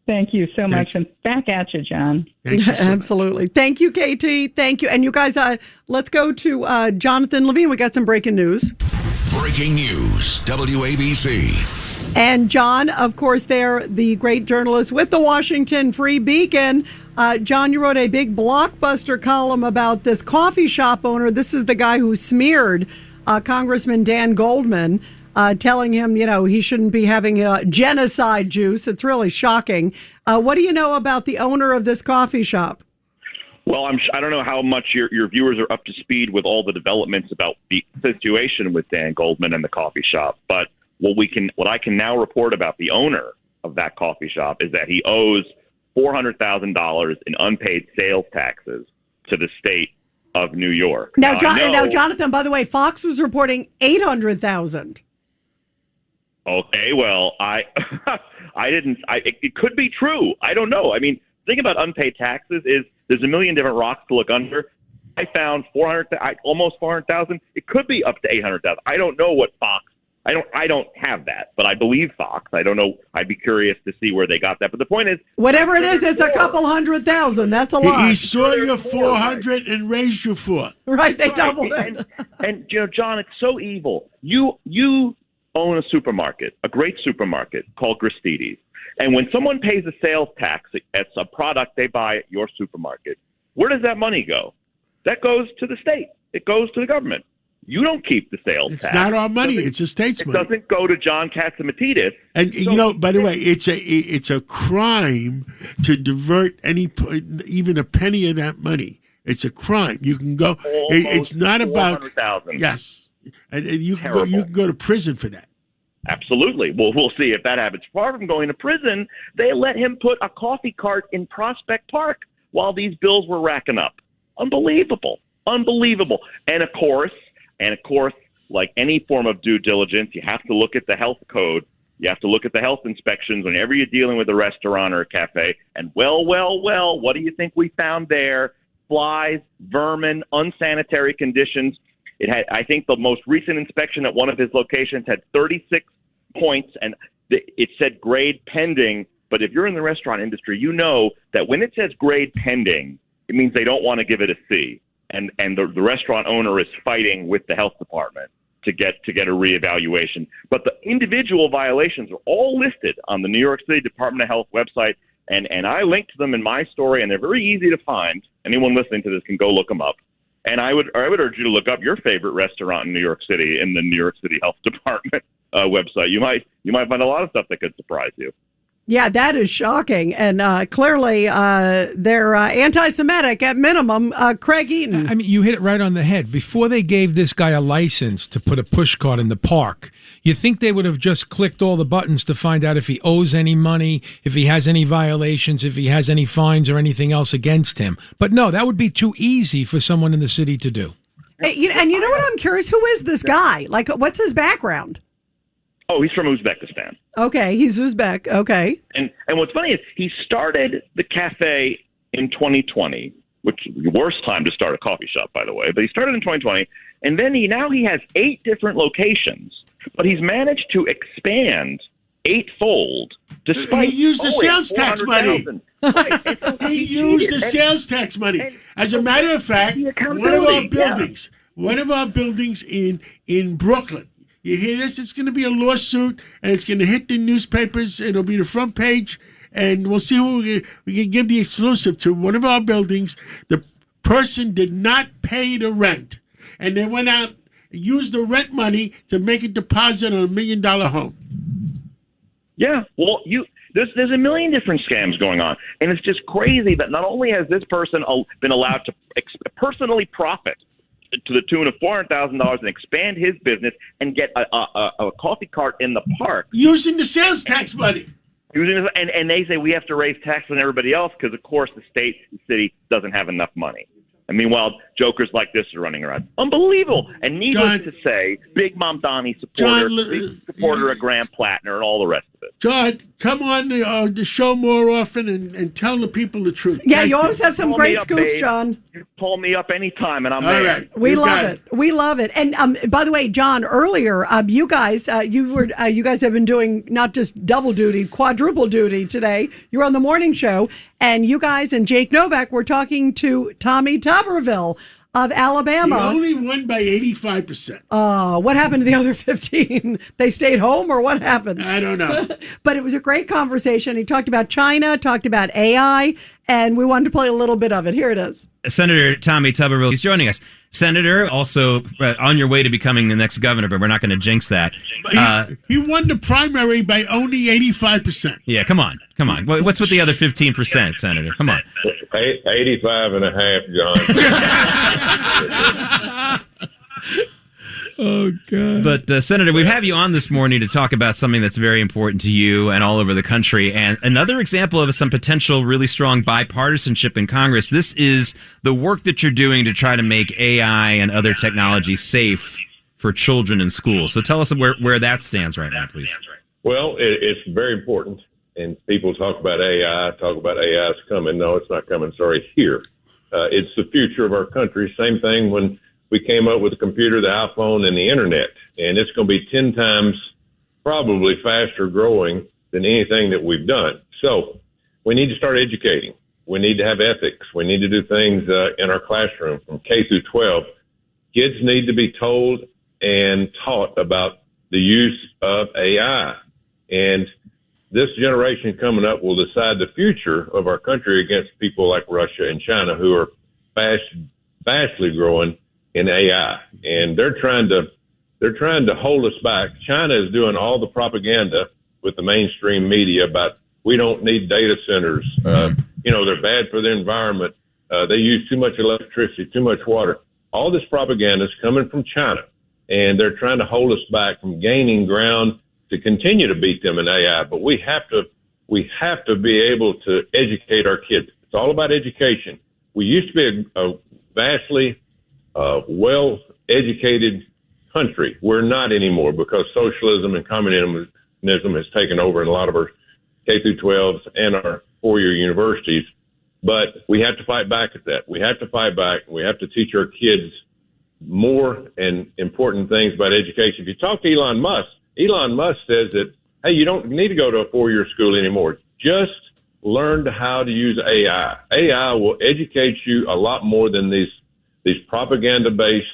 Thank you so much. And back at you, John. Thank you so Absolutely. much. Thank you, KT. Thank you. And you guys, let's go to Jonathan Levine. We got some breaking news. Breaking news, WABC. And John, of course, they're the great journalist with the Washington Free Beacon. John, you wrote a big blockbuster column about this coffee shop owner. This is the guy who smeared Congressman Dan Goldman, telling him, he shouldn't be having genocide juice. It's really shocking. What do you know about the owner of this coffee shop? Well, I don't know how much your viewers are up to speed with all the developments about the situation with Dan Goldman and the coffee shop, but what I can now report about the owner of that coffee shop is that he owes $400,000 in unpaid sales taxes to the state of New York. Now, Jonathan, by the way, Fox was reporting $800,000. Okay, well, it could be true. I don't know. I mean, the thing about unpaid taxes is there's a million different rocks to look under. I found almost 400,000. It could be up to 800,000. I don't know what Fox. I don't have that, but I believe Fox. I don't know. I'd be curious to see where they got that. But the point is, whatever it is, it's a couple 100,000. That's a lot. He saw your 400 and raised you 4. Right, they doubled it. And John, it's so evil. You own a supermarket, a great supermarket called Gristedes, And when someone pays a sales tax, it's a product they buy at your supermarket. Where does that money go? That goes to the state. It goes to the government. You don't keep the sales tax. It's not our money. It's the state's money. It doesn't go to John Katzimatidis. And by the way, it's a crime to divert even a penny of that money. It's a crime. You can go. It's not about $400,000. Yes, and you can go to prison for that. Absolutely. Well, we'll see if that happens. Far from going to prison, they let him put a coffee cart in Prospect Park while these bills were racking up. Unbelievable. And of course, like any form of due diligence, you have to look at the health code. You have to look at the health inspections whenever you're dealing with a restaurant or a cafe. And well, what do you think we found there? Flies, vermin, unsanitary conditions. It had, I think, the most recent inspection at one of his locations had 36 points, and it said grade pending. But if you're in the restaurant industry, you know that when it says grade pending, it means they don't want to give it a C. And the restaurant owner is fighting with the health department to get a reevaluation. But the individual violations are all listed on the New York City Department of Health website, and I linked them in my story, and they're very easy to find. Anyone listening to this can go look them up. And I would urge you to look up your favorite restaurant in New York City in the New York City Health Department website. You might find a lot of stuff that could surprise you. Yeah, that is shocking. And clearly they're anti-Semitic at minimum. Craig Eaton. I mean, you hit it right on the head. Before they gave this guy a license to put a push cart in the park, you think they would have just clicked all the buttons to find out if he owes any money, if he has any violations, if he has any fines or anything else against him. But no, that would be too easy for someone in the city to do. And you know what I'm curious? Who is this guy? Like, what's his background? Oh, he's from Uzbekistan. Okay, he's Uzbek. Okay. And what's funny is he started the cafe in 2020, which is the worst time to start a coffee shop, by the way. But he started in 2020, and then he has 8 different locations, but he's managed to expand 8-fold despite he used the sales tax money. Right. He used the sales tax money. As a matter of fact, one of our buildings in Brooklyn. You hear this? It's going to be a lawsuit, and it's going to hit the newspapers. It'll be the front page, and we'll see who we can give the exclusive to. One of our buildings, the person did not pay the rent, and they went out and used the rent money to make a deposit on $1 million home. Yeah, well, there's a million different scams going on, and it's just crazy that not only has this person been allowed to personally profit to the tune of $400,000 and expand his business and get a coffee cart in the park. Using the sales tax money. And they say we have to raise taxes on everybody else because, of course, the city doesn't have enough money. And meanwhile, jokers like this are running around. Unbelievable. And needless to say, Big Mom Donnie supporter of Graham Plattner and all the rest of it. John, come on the show more often and tell the people the truth. Yeah, you always have some great scoops, John. You call me up anytime, and I'm all there. Right. We love it. We love it. And by the way, John, earlier you guys have been doing not just double duty, quadruple duty today. You're on the morning show, and you guys and Jake Novak were talking to Tommy Tuberville of Alabama. He only won by 85%. What happened to the other 15? They stayed home, or what happened? I don't know. But it was a great conversation. He talked about China, talked about AI, and we wanted to play a little bit of it. Here it is. Senator Tommy Tuberville, he's joining us. Senator, also on your way to becoming the next governor, but we're not going to jinx that. He won the primary by only 85%. Yeah, come on. What's with the other 15%, Senator? Come on. 85.5, John. Oh, God. But, Senator, we have you on this morning to talk about something that's very important to you and all over the country. And another example of some potential really strong bipartisanship in Congress. This is the work that you're doing to try to make AI and other technology safe for children in schools. So tell us where that stands right now, please. Well, it's very important. And people talk about AI is coming. No, it's not coming. Sorry, here. It's the future of our country. Same thing when we came up with the computer, the iPhone, and the internet. And it's going to be 10 times probably faster growing than anything that we've done. So we need to start educating. We need to have ethics. We need to do things in our classroom from K through 12. Kids need to be told and taught about the use of AI. And this generation coming up will decide the future of our country against people like Russia and China, who are vastly growing in AI, and they're trying to hold us back. China is doing all the propaganda with the mainstream media about we don't need data centers. They're bad for the environment. They use too much electricity, too much water. All this propaganda is coming from China, and they're trying to hold us back from gaining ground to continue to beat them in AI. But we have to be able to educate our kids. It's all about education. We used to be a vastly well-educated country. We're not anymore because socialism and communism has taken over in a lot of our K through 12s and our four-year universities. But we have to fight back at that. We have to fight back. We have to teach our kids more and important things about education. If you talk to Elon Musk says that, hey, you don't need to go to a four-year school anymore. Just learn how to use AI. AI will educate you a lot more than these propaganda-based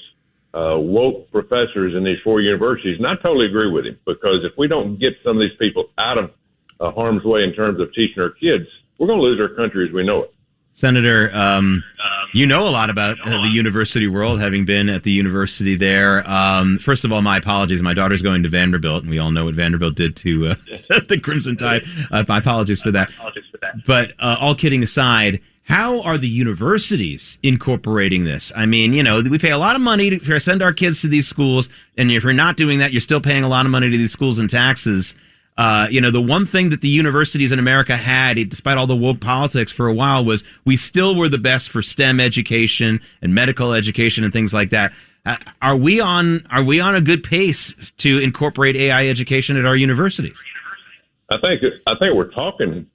woke professors in these four universities. And I totally agree with him, because if we don't get some of these people out of harm's way in terms of teaching our kids, we're going to lose our country as we know it. Senator, you know a lot about the university world, having been at the university there. First of all, my apologies. My daughter's going to Vanderbilt, and we all know what Vanderbilt did to the Crimson Tide. My apologies for that. But all kidding aside, how are the universities incorporating this? I mean, we pay a lot of money to send our kids to these schools, and if you're not doing that, you're still paying a lot of money to these schools in taxes. The one thing that the universities in America had, despite all the woke politics for a while, was we still were the best for STEM education and medical education and things like that. Are we on a good pace to incorporate AI education at our universities? I think we're talking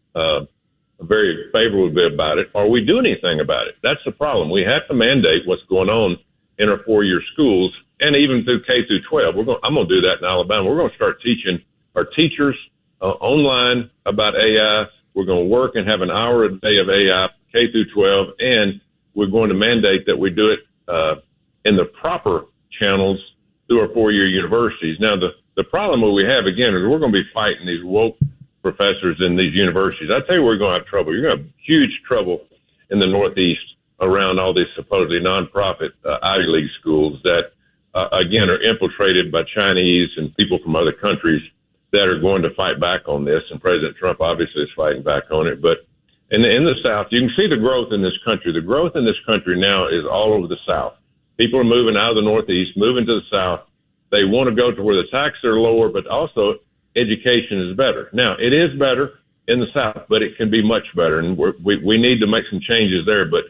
very favorably about it. Are we doing anything about it? That's the problem. We have to mandate what's going on in our four-year schools, and even through K through 12. I'm going to do that in Alabama. We're going to start teaching our teachers online about AI. We're going to work and have an hour a day of AI, K through 12, and we're going to mandate that we do it in the proper channels through our four-year universities. Now, the problem that we have, again, is we're going to be fighting these woke professors in these universities. I tell you, we're going to have trouble. You're going to have huge trouble in the Northeast around all these supposedly nonprofit Ivy League schools that, again, are infiltrated by Chinese and people from other countries that are going to fight back on this. And President Trump obviously is fighting back on it. But in the South, you can see the growth in this country. The growth in this country now is all over the South. People are moving out of the Northeast, moving to the South. They want to go to where the taxes are lower, but also education is better. Now, it is better in the South, but it can be much better. And we need to make some changes there. But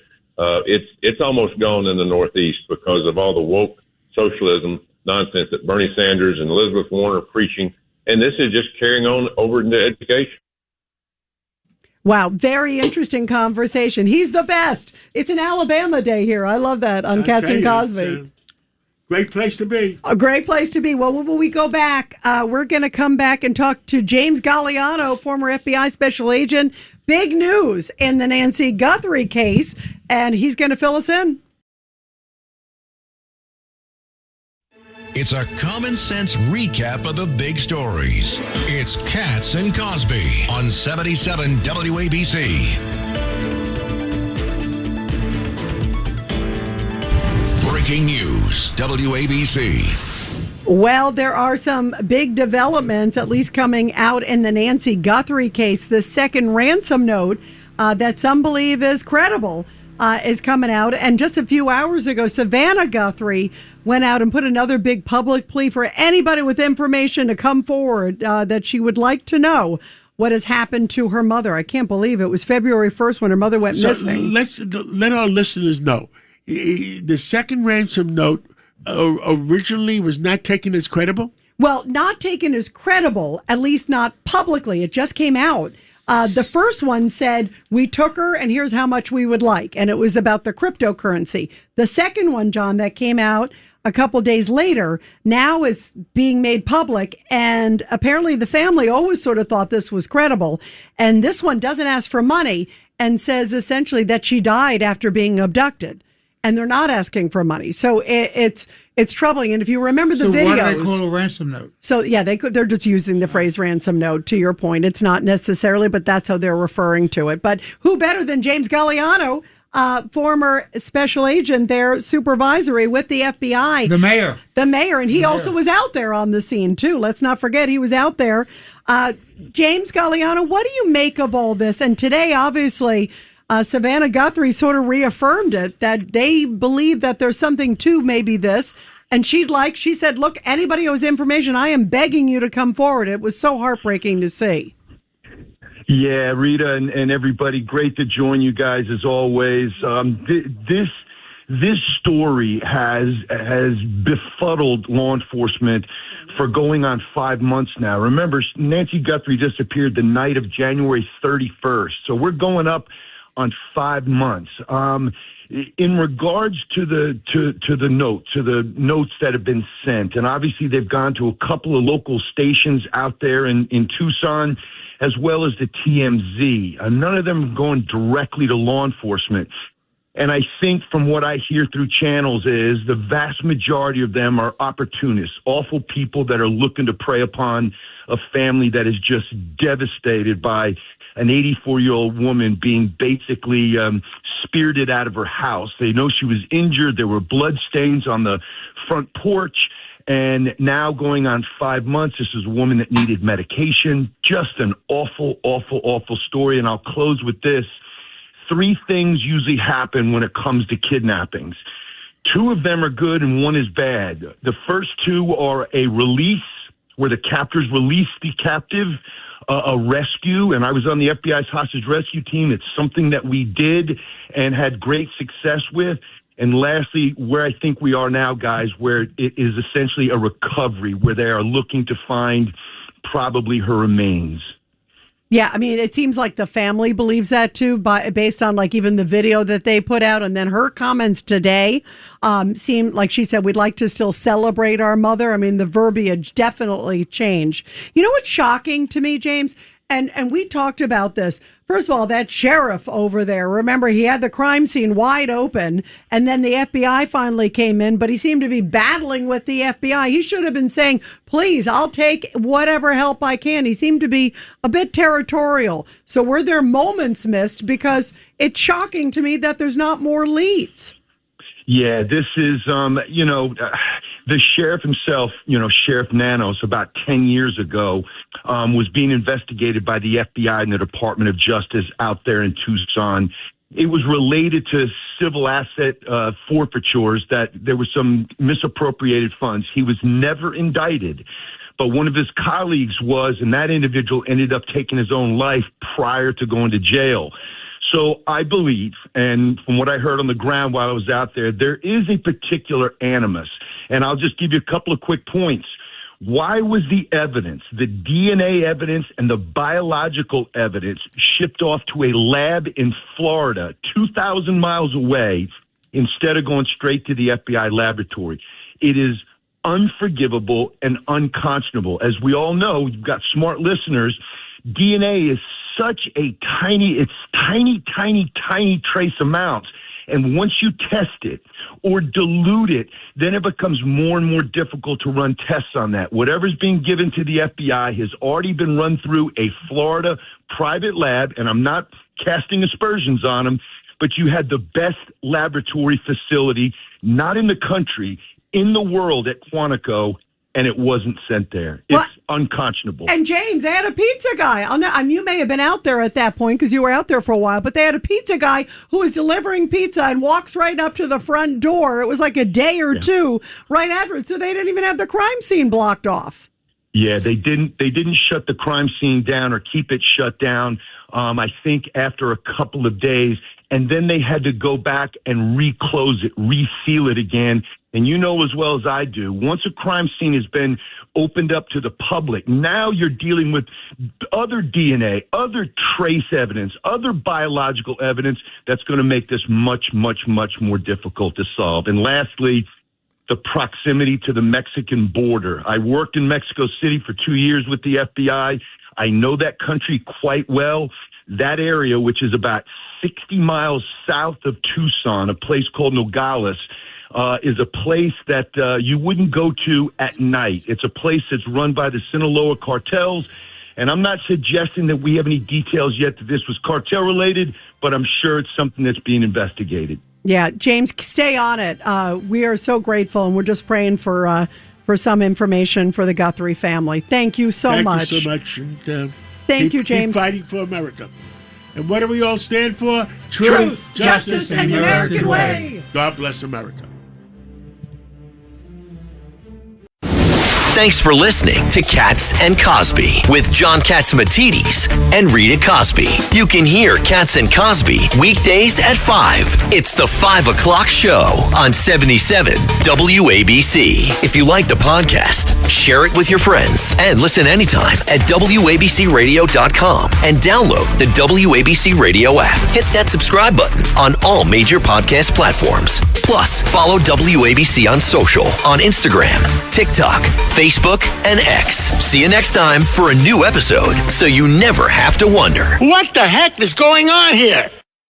it's almost gone in the Northeast because of all the woke socialism nonsense that Bernie Sanders and Elizabeth Warren are preaching. And this is just carrying on over into education. Wow, very interesting conversation. He's the best. It's an Alabama day here. I love that on Cats and Cosby. Great place to be. A great place to be. Well, when we go back, we're going to come back and talk to James Galliano, former FBI special agent. Big news in the Nancy Guthrie case, and he's going to fill us in. It's a common sense recap of the big stories. It's Cats and Cosby on 77 WABC. Breaking news, WABC. Well, there are some big developments, at least coming out in the Nancy Guthrie case. The second ransom note that some believe is credible is coming out. And just a few hours ago, Savannah Guthrie went out and put another big public plea for anybody with information to come forward that she would like to know what has happened to her mother. I can't believe it was February 1st when her mother went missing. Let our listeners know. The second ransom note originally was not taken as credible? Well, not taken as credible, at least not publicly. It just came out. The first one said, we took her and here's how much we would like. And it was about the cryptocurrency. The second one, John, that came out a couple days later, now is being made public. And apparently the family always sort of thought this was credible. And this one doesn't ask for money and says essentially that she died after being abducted. and they're not asking for money. So it's troubling. And if you remember the videos, what do they call a ransom note? So yeah, they're just using the phrase ransom note. To your point, it's not necessarily, but that's how they're referring to it. But who better than James Galliano, former special agent there, supervisory with the FBI, the mayor, and he also was out there on the scene too. Let's not forget he was out there. James Galliano, what do you make of all this? And today, obviously, Savannah Guthrie sort of reaffirmed it, that they believe that there's something to maybe this. And she said, look, anybody who has information, I am begging you to come forward. It was so heartbreaking to see. Yeah, Rita and everybody, great to join you guys as always. This story has befuddled law enforcement for going on 5 months now. Remember, Nancy Guthrie disappeared the night of January 31st. So we're going up on 5 months. In regards to the notes that have been sent, and obviously they've gone to a couple of local stations out there in Tucson, as well as the TMZ. None of them are going directly to law enforcement. And I think from what I hear through channels is the vast majority of them are opportunists, awful people that are looking to prey upon a family that is just devastated by an 84-year-old woman being basically spirited out of her house. They know she was injured. There were blood stains on the front porch. And now going on 5 months, this is a woman that needed medication. Just an awful, awful, awful story. And I'll close with this. 3 things usually happen when it comes to kidnappings. 2 of them are good and 1 is bad. The first 2 are a release, where the captors release the captive, a rescue, and I was on the FBI's hostage rescue team. It's something that we did and had great success with. And lastly, where I think we are now, guys, where it is essentially a recovery, where they are looking to find probably her remains. Yeah, I mean, it seems like the family believes that too, based on like even the video that they put out, and then her comments today seem like she said, "We'd like to still celebrate our mother." I mean, the verbiage definitely changed. You know what's shocking to me, James? And we talked about this. First of all, that sheriff over there, remember, he had the crime scene wide open, and then the FBI finally came in, but he seemed to be battling with the FBI. He should have been saying, please, I'll take whatever help I can. He seemed to be a bit territorial. So were there moments missed? Because it's shocking to me that there's not more leads. Yeah, this is, the sheriff himself, Sheriff Nanos, about 10 years ago, was being investigated by the FBI and the Department of Justice out there in Tucson. It was related to civil asset forfeitures, that there was some misappropriated funds. He was never indicted, but one of his colleagues was, and that individual ended up taking his own life prior to going to jail. So I believe, and from what I heard on the ground while I was out there, there is a particular animus. And I'll just give you a couple of quick points. Why was the evidence, the DNA evidence and the biological evidence, shipped off to a lab in Florida, 2,000 miles away, instead of going straight to the FBI laboratory? It is unforgivable and unconscionable. As we all know, you've got smart listeners, DNA is such a tiny trace amounts. And once you test it or dilute it, then it becomes more and more difficult to run tests on that. Whatever's being given to the FBI has already been run through a Florida private lab, and I'm not casting aspersions on them, but you had the best laboratory facility, not in the country, in the world, at Quantico, and it wasn't sent there. It's unconscionable. And James, they had a pizza guy. You may have been out there at that point because you were out there for a while, but they had a pizza guy who was delivering pizza and walks right up to the front door. It was like a day or two right after it. So they didn't even have the crime scene blocked off. Yeah, they didn't shut the crime scene down or keep it shut down. I think after a couple of days, and then they had to go back and reclose it, reseal it again. And you know as well as I do, once a crime scene has been opened up to the public, now you're dealing with other DNA, other trace evidence, other biological evidence that's going to make this much, much, much more difficult to solve. And lastly, the proximity to the Mexican border. I worked in Mexico City for 2 years with the FBI. I know that country quite well. that area, which is about 60 miles south of Tucson, a place called Nogales, is a place that you wouldn't go to at night. It's a place that's run by the Sinaloa cartels. And I'm not suggesting that we have any details yet that this was cartel related, but I'm sure it's something that's being investigated. Yeah, James, stay on it. We are so grateful, and we're just praying for some information for the Guthrie family. Thank you so much. Thank you so much. And, Thank you, James. Keep fighting for America. And what do we all stand for? Truth, justice, and the American way. God bless America. Thanks for listening to Katz and Cosby with John Katzimatidis and Rita Cosby. You can hear Katz and Cosby weekdays at 5. It's the 5 o'clock show on 77 WABC. If you like the podcast, share it with your friends and listen anytime at WABCRadio.com and download the WABC Radio app. Hit that subscribe button on all major podcast platforms. Plus, follow WABC on social on Instagram, TikTok, Facebook, and X. See you next time for a new episode so you never have to wonder. What the heck is going on here?